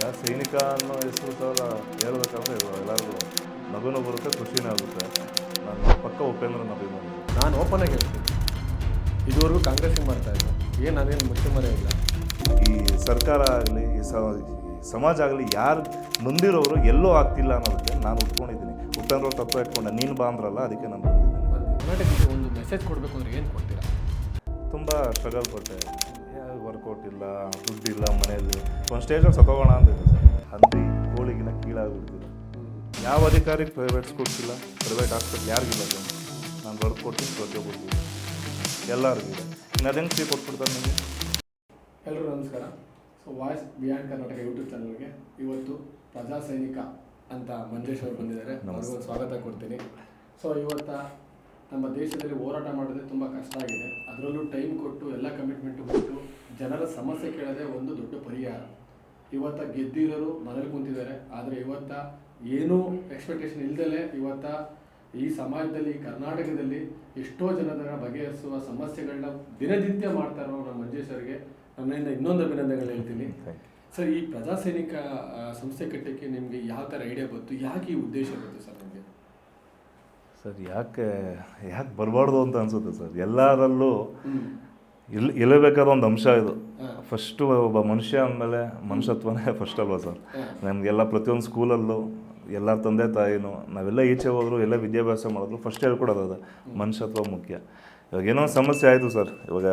ಪ್ರಜಾ ಸೈನಿಕ ಅನ್ನೋ ಹೆಸರು ಸಹ ಹೇಳ್ಬೇಕಂದ್ರೆ ಇದು ಎಲ್ಲರಿಗೂ ನಗುನೂ ಬರುತ್ತೆ, ಖುಷಿನೇ ಆಗುತ್ತೆ. ನಾನು ಪಕ್ಕ ಉಪೇಂದ್ರನ ಅಭಿಮಾನಿ. ನಾನು ಓಪನಾಗಿ ಹೇಳ್ತೀನಿ, ಇದುವರೆಗೂ ಕಾಂಗ್ರೆಸ್ಸಿಗೆ ಮಾಡ್ತಾಯಿದ್ದೆ, ಏನು ನಾನೇನು ಮುಖ್ಯಮರೇ ಇಲ್ಲ. ಈ ಸರ್ಕಾರ ಆಗಲಿ, ಈ ಸಮಾಜ ಆಗಲಿ, ಯಾರು ನೊಂದಿರೋರು ಎಲ್ಲೋ ಆಗ್ತಿಲ್ಲ ಅನ್ನೋದಕ್ಕೆ ನಾನು ಉಟ್ಕೊಂಡಿದ್ದೀನಿ. ಉಪೇಂದ್ರ ಅವ್ರು ತಪ್ಪು ಇಟ್ಕೊಂಡೆ, ನೀನು ಬಾ ಅಂದ್ರಲ್ಲ, ಅದಕ್ಕೆ ನಾನು ಬಂದಿದ್ದೀನಿ. ಕರ್ನಾಟಕಕ್ಕೆ ಒಂದು ಮೆಸೇಜ್ ಕೊಡಬೇಕು ಅಂದರೆ ಏನು ಕೊಡ್ತೀರಾ? ತುಂಬ ಸ್ಟ್ರಗಲ್ ಕೊಟ್ಟೆ, ವರ್ಕೌಟ್ ಇಲ್ಲ, ದುಡ್ಡಿಲ್ಲ, ಮನೆಯಲ್ಲಿ ಒಂದು ಸ್ಟೇಜಲ್ಲಿ ಸತ್ತೋಗೋಣ ಅಂತಿದೆ ಸರ್. ಹಂದಿ ಕೋಳಿಗಿನ ಕೀಳಾಗ್ಬಿಡ್ತಿದೆ. ಯಾವ ಅಧಿಕಾರಿಗೆ ಪ್ರೈವೇಟ್ ಕೊಡ್ತಿಲ್ಲ, ಪ್ರೈವೇಟ್ ಹಾಸ್ಪಿಟ್ಲ್ ಯಾರಿಗಿಲ್ಲ ಸರ್. ನಾನು ಬರ್ದು ಕೊಡ್ತೀನಿ ಪ್ರತಿಯೊಬ್ಬರಿಗೆ, ಎಲ್ಲರಿಗಿದೆ. ಇನ್ನು ಅದು ಹೆಂಗೆ ಫ್ರೀ ಕೊಟ್ಬಿಡ್ತಾರೆ ನಿಮಗೆ? ಎಲ್ಲರೂ ನಮಸ್ಕಾರ. So voice beyond Karnataka YouTube ಚಾನಲ್ಗೆ ಇವತ್ತು ಪ್ರಜಾ ಸೈನಿಕ ಅಂತ ಮಂಜೇಶ್ ಅವರು ಬಂದಿದ್ದಾರೆ, ಅವ್ರಿಗೂ ಸ್ವಾಗತ ಕೊಡ್ತೀನಿ. ಸೊ ಇವತ್ತು ನಮ್ಮ ದೇಶದಲ್ಲಿ ಹೋರಾಟ ಮಾಡೋದೇ ತುಂಬ ಕಷ್ಟ ಆಗಿದೆ. ಅದರಲ್ಲೂ ಟೈಮ್ ಕೊಟ್ಟು ಎಲ್ಲ ಕಮಿಟ್ಮೆಂಟು ಕೊಟ್ಟು ಜನರ ಸಮಸ್ಯೆ ಕೇಳೋದೇ ಒಂದು ದೊಡ್ಡ ಪರಿಹಾರ. ಇವತ್ತು ಗೆದ್ದಿರೋರು ಮನೇಲಿ ಕುಂತಿದ್ದಾರೆ, ಆದರೆ ಇವತ್ತು ಏನೂ ಎಕ್ಸ್ಪೆಕ್ಟೇಷನ್ ಇಲ್ದಲೇ ಇವತ್ತು ಈ ಸಮಾಜದಲ್ಲಿ, ಕರ್ನಾಟಕದಲ್ಲಿ ಎಷ್ಟೋ ಜನರ ಬಗೆಹರಿಸುವ ಸಮಸ್ಯೆಗಳನ್ನ ದಿನನಿತ್ಯ ಮಾಡ್ತಾರೋ ನಮ್ಮ ಮಂಜೇಶ್ ಅವರಿಗೆ ನನ್ನಿಂದ ಇನ್ನೊಂದು ಅಭಿನಂದನೆಗಳು ಹೇಳ್ತೀನಿ. ಸರ್, ಈ ಪ್ರಜಾ ಸೈನಿಕ ಸಂಸ್ಥೆ ಕಟ್ಟಕ್ಕೆ ನಿಮಗೆ ಯಾವ ಥರ ಐಡಿಯಾ ಬಂತು, ಯಾಕೆ ಈ ಉದ್ದೇಶ ಬಂತು ಸರ್ ನಿಮಗೆ? ಸರ್, ಯಾಕೆ ಬರಬಾರ್ದು ಅಂತ ಅನಿಸುತ್ತೆ ಸರ್. ಎಲ್ಲರಲ್ಲೂ ಇಲ್ಲಬೇಕಾದ ಒಂದು ಅಂಶ ಇದು. ಫಸ್ಟು ಒಬ್ಬ ಮನುಷ್ಯ ಅಂದಮೇಲೆ ಮನುಷ್ಯತ್ವನೇ ಫಸ್ಟ್ ಅಲ್ವಾ ಸರ್. ನಮಗೆಲ್ಲ ಪ್ರತಿಯೊಂದು ಸ್ಕೂಲಲ್ಲೂ ಎಲ್ಲ ತಂದೆ ತಾಯಿನೂ ನಾವೆಲ್ಲ ಈಚೆ ಹೋದ್ರು, ಎಲ್ಲ ವಿದ್ಯಾಭ್ಯಾಸ ಮಾಡಿದ್ರು ಫಸ್ಟ್ ಹೇಳ್ಕೊಡೋದು ಅದು ಮನುಷ್ಯತ್ವ ಮುಖ್ಯ. ಇವಾಗ ಏನೋ ಒಂದು ಸಮಸ್ಯೆ ಆಯಿತು ಸರ್, ಇವಾಗ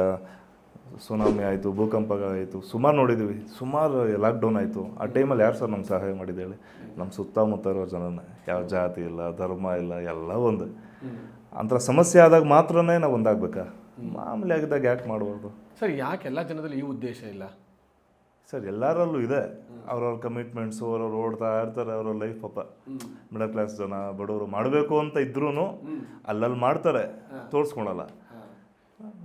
ಸುನಾಮಿ ಆಯಿತು, ಭೂಕಂಪ ಆಯಿತು, ಸುಮಾರು ನೋಡಿದ್ದೀವಿ. ಸುಮಾರು ಲಾಕ್ಡೌನ್ ಆಯಿತು. ಆ ಟೈಮಲ್ಲಿ ಯಾರು ಸರ್ ನಮ್ಗೆ ಸಹಾಯ ಮಾಡಿದ್ದು ಹೇಳಿ? ನಮ್ಮ ಸುತ್ತಮುತ್ತ ಇರೋ ಜನನೇ. ಯಾವ ಜಾತಿ ಇಲ್ಲ, ಧರ್ಮ ಇಲ್ಲ, ಎಲ್ಲ ಒಂದು. ಅಂಥ ಸಮಸ್ಯೆ ಆದಾಗ ಮಾತ್ರನೇ ನಾವು ಒಂದಾಗಬೇಕಾ? ಮಾಮೂಲಿ ಆಗಿದ್ದಾಗ ಯಾಕೆ ಮಾಡಬಾರ್ದು ಸರ್? ಯಾಕೆ ಎಲ್ಲ ಜನದಲ್ಲಿ ಈ ಉದ್ದೇಶ ಇಲ್ಲ ಸರ್? ಎಲ್ಲರಲ್ಲೂ ಇದೆ. ಅವ್ರವ್ರ ಕಮಿಟ್ಮೆಂಟ್ಸು, ಅವ್ರವ್ರು ಓಡ್ತಾ ಇರ್ತಾರೆ ಅವ್ರವ್ರ ಲೈಫ್. ಪಾಪ ಮಿಡಲ್ ಕ್ಲಾಸ್ ಜನ, ಬಡವರು ಮಾಡಬೇಕು ಅಂತ ಇದ್ರೂ ಅಲ್ಲಲ್ಲಿ ಮಾಡ್ತಾರೆ, ತೋರಿಸ್ಕೊಳಲ್ಲ.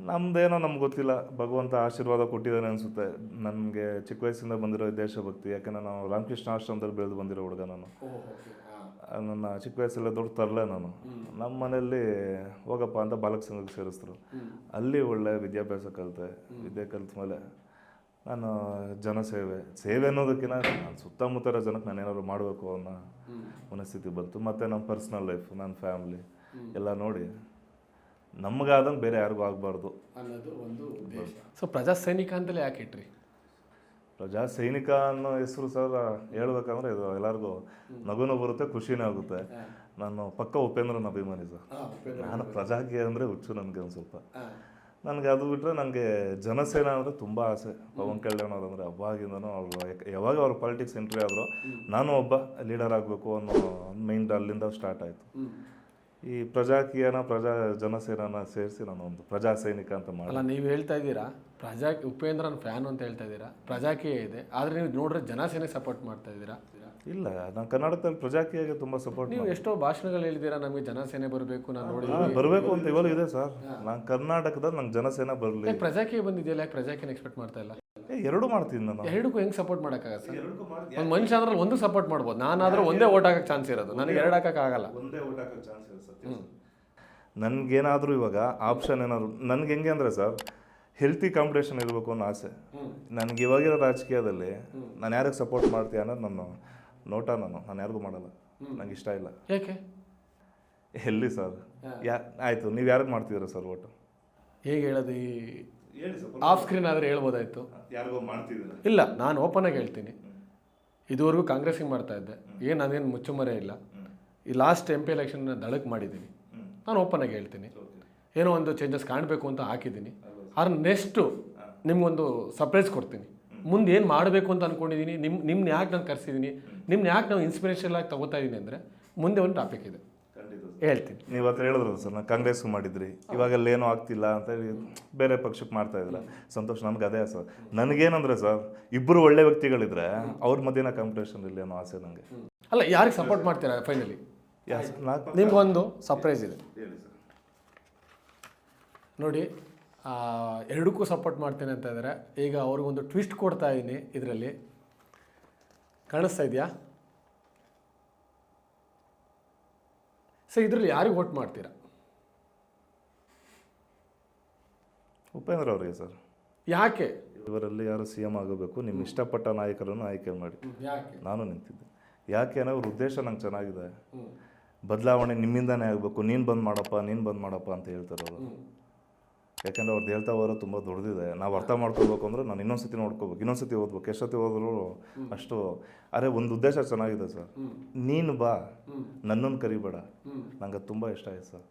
ನಮ್ಮದೇನೋ ನಮ್ಗೆ ಗೊತ್ತಿಲ್ಲ, ಭಗವಂತ ಆಶೀರ್ವಾದ ಕೊಟ್ಟಿದ್ದಾನೆ ಅನಿಸುತ್ತೆ. ನನಗೆ ಚಿಕ್ಕ ವಯಸ್ಸಿಂದ ಬಂದಿರೋ ದೇಶಭಕ್ತಿ. ಯಾಕೆಂದರೆ ನಾವು ರಾಮಕೃಷ್ಣ ಆಶ್ರಮದಲ್ಲಿ ಬೆಳೆದು ಬಂದಿರೋ ಹುಡುಗ ನಾನು. ನನ್ನ ಚಿಕ್ಕ ವಯಸ್ಸೆಲ್ಲ ದೊಡ್ಡ ತರಲೆ ನಾನು. ನಮ್ಮ ಮನೆಯಲ್ಲಿ ಹೋಗಪ್ಪ ಅಂತ ಬಾಲಕ ಸಂಘಕ್ಕೆ ಸೇರಿಸಿದ್ರು. ಅಲ್ಲಿ ಒಳ್ಳೆ ವಿದ್ಯಾಭ್ಯಾಸ ಕಲಿತೆ. ವಿದ್ಯೆ ಕಲಿತ ಮೇಲೆ ನಾನು ಸೇವೆ ಅನ್ನೋದಕ್ಕಿಂತ ನಾನು ಸುತ್ತಮುತ್ತ ಜನಕ್ಕೆ ನಾನು ಏನಾದ್ರು ಮಾಡಬೇಕು ಅನ್ನೋ ಮನಸ್ಥಿತಿ ಬಂತು. ಮತ್ತು ನಮ್ಮ ಪರ್ಸ್ನಲ್ ಲೈಫ್, ನನ್ನ ಫ್ಯಾಮ್ಲಿ ಎಲ್ಲ ನೋಡಿ ನಮಗಾದಂಗೆ ಬೇರೆ ಯಾರಿಗೂ ಆಗಬಾರ್ದು ಅನ್ನೋದು ಒಂದು ಉದ್ದೇಶ. ಸೊ ಪ್ರಜಾ ಸೈನಿಕ ಅಂತಲೇ ಯಾಕೆ ಇಟ್ರಿ? ಪ್ರಜಾ ಸೈನಿಕ ಅನ್ನೋ ಹೆಸರು ಸರ್ ಹೇಳ್ಬೇಕಂದ್ರೆ ಇದು ಎಲ್ಲರಿಗೂ ನಗುನೂ ಬರುತ್ತೆ, ಖುಷಿನೇ ಆಗುತ್ತೆ. ನಾನು ಪಕ್ಕ ಉಪೇಂದ್ರನ ಅಭಿಮಾನಿ ಸರ್. ನಾನು ಪ್ರಜಾಕೀಯ ಅಂದರೆ ಹುಚ್ಚು ನನಗೆ ಒಂದು ಸ್ವಲ್ಪ. ನನಗೆ ಅದು ಬಿಟ್ಟರೆ ನನಗೆ ಜನಸೇನಾ ಅಂದರೆ ತುಂಬ ಆಸೆ. ಪವನ್ ಕಲ್ಯಾಣ್ ಅವರಂದರೆ ಅವಾಗಿಂದನೂ ಅವರು ಯಾವಾಗ ಅವ್ರು ಪಾಲಿಟಿಕ್ಸ್ ಎಂಟ್ರಿ ಆದರೂ ನಾನು ಒಬ್ಬ ಲೀಡರ್ ಆಗಬೇಕು ಅನ್ನೋ ಮೈಂಡ್ ಅಲ್ಲಿಂದ ಸ್ಟಾರ್ಟ್ ಆಯಿತು. ಈ ಪ್ರಜಾಕೀಯನ ಜನಸೇನಾನ ಸೇರಿಸಿ ನಾನು ಒಂದು ಪ್ರಜಾ ಸೈನಿಕ ಅಂತ ಮಾಡಿ. ಅಲ್ಲ, ನೀವು ಹೇಳ್ತಾ ಇದ್ದೀರಾ ಉಪೇಂದ್ರನ ಫ್ಯಾನ್ ಅಂತ ಹೇಳ್ತಾ ಇದ್ದೀರಾ, ಪ್ರಜಾಕೀಯ ಇದೆ, ಆದರೆ ನೀವು ನೋಡ್ರೆ ಜನಸೇನೆ ಸಪೋರ್ಟ್ ಮಾಡ್ತಾ ಇದ್ದೀರಾ? ಇಲ್ಲ, ನಾನು ಕರ್ನಾಟಕದಲ್ಲಿ ಪ್ರಜಾಕೀಯಗೆ ತುಂಬ ಸಪೋರ್ಟ್. ನೀವು ಎಷ್ಟೋ ಭಾಷಣಗಳು ಹೇಳಿದ್ದೀರಾ, ನಮಗೆ ಜನಸೇನೆ ಬರಬೇಕು, ನಾನು ನೋಡಿ ಬರಬೇಕು ಅಂತ ಇವಾಗ ಇದೆ ಸರ್. ನಾನು ಕರ್ನಾಟಕದಲ್ಲಿ ನಂಗೆ ಜನಸೇನೆ ಬರಲಿ. ಪ್ರಜಾಕೀಯ ಬಂದಿದೆಯಲ್ಲ, ಯಾಕೆ ಪ್ರಜಾಕೀಯನ ಎಕ್ಸ್ಪೆಕ್ಟ್ ಮಾಡ್ತಾ ಇಲ್ಲ? ಎರಡೂ ಮಾಡ್ತೀನಿ ನಾನು. ಎರಡಕ್ಕೂ ಹೆಂಗೆ ಸಪೋರ್ಟ್ ಮಾಡೋಕ್ಕಾಗಲ್ಲ ಸರ್? ಒಂದು ಮನುಷ್ಯ ಅಂದ್ರೆ ಒಂದು ಸಪೋರ್ಟ್ ಮಾಡ್ಬೋದು, ನಾನಾದರೂ ಒಂದೇ ಓಟ್ ಹಾಕಕ್ಕೆ ಚಾನ್ಸ್ ಇರೋದು, ನನಗೆ ಎರಡು ಹಾಕೋಕ್ಕಾಗಲ್ಲ. ಒಂದೇ ಓಟ್ ಹಾಕೋಕ್ಕೆ ಚಾನ್ಸ್ ಇರೋದು ಸರ್. ನನಗೇನಾದರೂ ಇವಾಗ ಆಪ್ಷನ್ ಏನಾದ್ರು ನನಗೆ ಹೆಂಗೆ ಅಂದರೆ ಸರ್, ಹೆಲ್ತಿ ಕಾಂಪಿಟೇಷನ್ ಇರಬೇಕು ಅನ್ನೋ ಆಸೆ ನನಗೆ. ಇವಾಗಿರೋ ರಾಜಕೀಯದಲ್ಲಿ ನಾನು ಯಾರಿಗೆ ಸಪೋರ್ಟ್ ಮಾಡ್ತೀಯ ಅನ್ನೋದು ನನ್ನ ನೋಟ. ನಾನು ಯಾರಿಗೂ ಮಾಡಲ್ಲ, ನಂಗೆ ಇಷ್ಟ ಇಲ್ಲ. ಯಾಕೆ? ಎಲ್ಲಿ ಸರ್? ಆಯಿತು, ನೀವು ಯಾರಿಗೆ ಮಾಡ್ತಿದ್ದೀರಾ ಸರ್ ಓಟು? ಹೇಗೆ ಹೇಳೋದು? ಆಫ್ ಸ್ಕ್ರೀನ್ ಆದರೆ ಹೇಳ್ಬೋದಾಯ್ತು. ಯಾರಿಗೋ ಮಾಡ್ತಿದ್ದೀರಾ? ಇಲ್ಲ, ನಾನು ಓಪನಾಗಿ ಹೇಳ್ತೀನಿ, ಇದುವರೆಗೂ ಕಾಂಗ್ರೆಸ್ಸಿಗೆ ಮಾಡ್ತಾ ಇದ್ದೆ, ಏನು ನಾನೇನು ಮುಚ್ಚುಮರೆ ಇಲ್ಲ. ಈ ಲಾಸ್ಟ್ MP ಎಲೆಕ್ಷನ್ ದಳಕ್ಕೆ ಮಾಡಿದ್ದೀನಿ, ನಾನು ಓಪನಾಗಿ ಹೇಳ್ತೀನಿ. ಏನೋ ಒಂದು ಚೇಂಜಸ್ ಕಾಣಬೇಕು ಅಂತ ಹಾಕಿದ್ದೀನಿ. ಆದ್ರೆ ನೆಕ್ಸ್ಟು ನಿಮ್ಗೊಂದು ಸರ್ಪ್ರೈಸ್ ಕೊಡ್ತೀನಿ. ಮುಂದೆ ಏನು ಮಾಡಬೇಕು ಅಂತ ಅಂದ್ಕೊಂಡಿದ್ದೀನಿ, ನಿಮ್ಮನ್ನ ಯಾಕೆ ನಾನು ಕರೆಸಿದ್ದೀನಿ, ನಿಮ್ಮನ್ನ ಯಾಕೆ ನಾವು ಇನ್ಸ್ಪಿರೇಷನ್ ಆಗಿ ತಗೋತಾ ಇದ್ದೀನಿ ಅಂದರೆ ಮುಂದೆ ಒಂದು ಟಾಪಿಕ್ ಇದೆ, ಹೇಳ್ತೀನಿ. ನೀವು ಹತ್ರ ಹೇಳಿದ್ರು ಸರ್, ನಾನು ಕಾಂಗ್ರೆಸ್ಗೂ ಮಾಡಿದ್ರಿ, ಇವಾಗೆಲ್ಲ ಏನೂ ಆಗ್ತಿಲ್ಲ ಅಂತ ಹೇಳಿ ಬೇರೆ ಪಕ್ಷಕ್ಕೆ ಮಾಡ್ತಾ ಇದ್ದಿಲ್ಲ. ಸಂತೋಷ, ನನಗೆ ಅದೇ ಸರ್. ನನಗೇನಂದರೆ ಸರ್, ಇಬ್ಬರು ಒಳ್ಳೆ ವ್ಯಕ್ತಿಗಳಿದ್ರೆ ಅವ್ರ ಮಧ್ಯೆ ಕಾಂಪಿಟೇಷನ್ ಇಲ್ಲ ಅನ್ನೋ ಆಸೆ ನನಗೆ. ಅಲ್ಲ, ಯಾರಿಗೆ ಸಪೋರ್ಟ್ ಮಾಡ್ತೀರಾ ಫೈನಲಿ? ನಿಮ್ಗೊಂದು ಸರ್ಪ್ರೈಸ್ ಇದೆ ನೋಡಿ. ಎರಡಕ್ಕೂ ಸಪೋರ್ಟ್ ಮಾಡ್ತೇನೆ ಅಂತ ಇದ್ದಾರೆ. ಈಗ ಅವ್ರಿಗೊಂದು ಟ್ವಿಸ್ಟ್ ಕೊಡ್ತಾ ಇದ್ದೀನಿ. ಇದರಲ್ಲಿ ಕಾಣಿಸ್ತಾ ಇದೆಯಾ? ಸೊ ಇದರಲ್ಲಿ ಯಾರಿಗೆ ವೋಟ್ ಮಾಡ್ತೀರಾ? ಉಪೇಂದ್ರ ಅವರಿಗೆ ಸರ್. ಯಾಕೆ? ಇವರಲ್ಲಿ ಯಾರು ಸಿ ಎಮ್ ಆಗಬೇಕು, ನಿಮ್ಮ ಇಷ್ಟಪಟ್ಟ ನಾಯಕರನ್ನು ಆಯ್ಕೆ ಮಾಡಿ. ಯಾಕೆ? ನಾನು ನಿಂತಿದ್ದೆ. ಯಾಕೆ ಅನ್ನೋ ಅವ್ರ ಉದ್ದೇಶ ನಂಗೆ ಚೆನ್ನಾಗಿದೆ. ಬದಲಾವಣೆ ನಿಮ್ಮಿಂದಾನೇ ಆಗಬೇಕು, ನೀನು ಬಂದ್ ಮಾಡಪ್ಪ ಅಂತ ಹೇಳ್ತಾರೆ ಅವರು. ಯಾಕೆಂದ್ರೆ ಅವ್ರದ್ದು ಹೇಳ್ತಾ ಹೋದ್ರೆ ತುಂಬ ದೊಡ್ಡದಿದೆ. ನಾವು ಅರ್ಥ ಮಾಡ್ಕೋಬೇಕು ಅಂದರೆ ನಾನು ಇನ್ನೊಂದ್ಸತಿ ನೋಡ್ಕೋಬೇಕು, ಇನ್ನೊಂದ್ಸತಿ ಓದ್ಬೇಕು, ಎಷ್ಟೊತ್ತಿ ಹೋದ್ರು ಅಷ್ಟು. ಅರೆ ಒಂದು ಉದ್ದೇಶ ಚೆನ್ನಾಗಿದೆ ಸರ್. ನೀನು ಬಾ, ನನ್ನನ್ನು ಕರಿಬೇಡ. ನಂಗೆ ತುಂಬ ಇಷ್ಟ ಆಯ್ತು ಸರ್.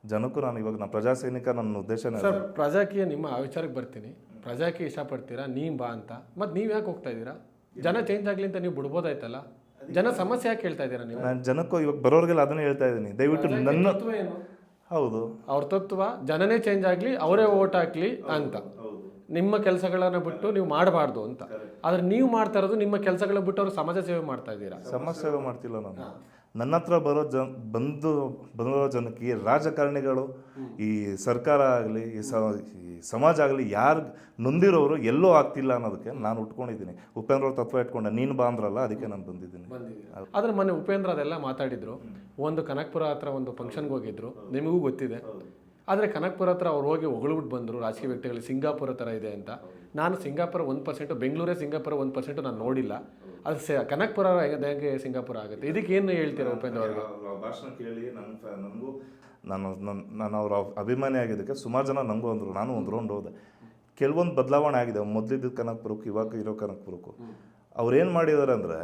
ಜನಕ್ಕೂ ನಾನು ಪ್ರಜಾ ಸೈನಿಕ ನನ್ನ ಉದ್ದೇಶನೇ. ಸರ್, ಪ್ರಜಾಕೀಯ ನಿಮ್ಮ ವಿಚಾರಕ್ಕೆ ಬರ್ತೀನಿ. ಪ್ರಜಾಕೀಯ ಇಷ್ಟಪಡ್ತೀರಾ, ನೀವು ಬಾ ಅಂತ. ಮತ್ತು ನೀವು ಯಾಕೆ ಹೋಗ್ತಾ ಇದ್ದೀರಾ? ಜನ ಚೇಂಜ್ ಆಗಲಿ ಅಂತ ನೀವು ಬಿಡ್ಬೋದಾಯ್ತಲ್ಲ. ಜನ ಸಮಸ್ಯೆ ಯಾಕೆ ಹೇಳ್ತಾ ಇದ್ದೀರಾ ನೀವು? ನಾನು ಜನಕ್ಕೂ ಇವಾಗ ಬರೋರಿಗೆಲ್ಲ ಅದನ್ನೇ ಹೇಳ್ತಾ ಇದ್ದೀನಿ, ದಯವಿಟ್ಟು ನನ್ನ. ಏನು ಹೌದು, ಅವ್ರ ತತ್ವ ಜನನೇ ಚೇಂಜ್ ಆಗಲಿ, ಅವರೇ ಓಟ್ ಹಾಕ್ಲಿ ಅಂತ. ನಿಮ್ಮ ಕೆಲಸಗಳನ್ನು ಬಿಟ್ಟು ನೀವು ಮಾಡಬಾರ್ದು ಅಂತ. ಆದ್ರೆ ನೀವು ಮಾಡ್ತಾ ಇರೋದು ನಿಮ್ಮ ಕೆಲಸಗಳನ್ನ ಬಿಟ್ಟು ಅವರು ಸಮಾಜ ಸೇವೆ ಮಾಡ್ತಾ ಇದ್ದೀರಾ. ಸಮಾಜ ಸೇವೆ ಮಾಡ್ತಿಲ್ಲ ನಾನು. ನನ್ನ ಹತ್ರ ಬಂದಿರೋ ಜನಕ್ಕೆ ಈ ರಾಜಕಾರಣಿಗಳು, ಈ ಸರ್ಕಾರ ಆಗಲಿ, ಈ ಸಮಾಜ ಆಗಲಿ, ಯಾರು ನೊಂದಿರೋರು ಎಲ್ಲೋ ಆಗ್ತಿಲ್ಲ ಅನ್ನೋದಕ್ಕೆ ನಾನು ಉಟ್ಕೊಂಡಿದ್ದೀನಿ. ಉಪೇಂದ್ರ ಅವ್ರ ತತ್ವ ಇಟ್ಕೊಂಡೆ, ನೀನು ಬಾ ಅಂದ್ರಲ್ಲ, ಅದಕ್ಕೆ ನಾನು ಬಂದಿದ್ದೀನಿ. ಆದ್ರೆ ಮೊನ್ನೆ ಉಪೇಂದ್ರ ಅದೆಲ್ಲ ಮಾತಾಡಿದ್ರು. ಒಂದು ಕನಕಪುರ ಹತ್ರ ಒಂದು ಫಂಕ್ಷನ್ಗೆ ಹೋಗಿದ್ರು, ನಿಮಗೂ ಗೊತ್ತಿದೆ. ಆದರೆ ಕನಕಪುರ ಹತ್ರ ಅವ್ರು ಹೋಗಿ ಹೊಗಳ್ಬಿಟ್ಟು ಬಂದರು ರಾಜಕೀಯ ವ್ಯಕ್ತಿಗಳು, ಸಿಂಗಾಪುರ ಥರ ಇದೆ ಅಂತ. ನಾನು ಸಿಂಗಾಪುರ 1%, ಬೆಂಗಳೂರೇ ಸಿಂಗಾಪುರ 1% ನಾನು ನೋಡಿಲ್ಲ. ಅದು ಕನಕಪುರ ಹೇಗೆ ಸಿಂಗಾಪುರ ಆಗುತ್ತೆ? ಇದಕ್ಕೆ ಏನು ಹೇಳ್ತೀರಾ ಉಪೇಂದ್ರ ಅವ್ರಿಗೆ? ಭಾಷಣ ಕೇಳಿ ನನಗೂ ನಾನು ಅವ್ರ ಅಭಿಮಾನಿ ಆಗಿದ್ದಕ್ಕೆ ಸುಮಾರು ಜನ ನನಗೂ ಅಂದರು. ನಾನು ಒಂದು ರೌಂಡ್ ಹೋದೆ. ಕೆಲವೊಂದು ಬದಲಾವಣೆ ಆಗಿದೆ ಮೊದಲಿದ್ದ ಕನಕಪುರಕ್ಕೂ ಇವಾಗ ಇರೋ ಕನಕಪುರಕ್ಕೂ. ಅವ್ರೇನು ಮಾಡಿದ್ದಾರೆ ಅಂದರೆ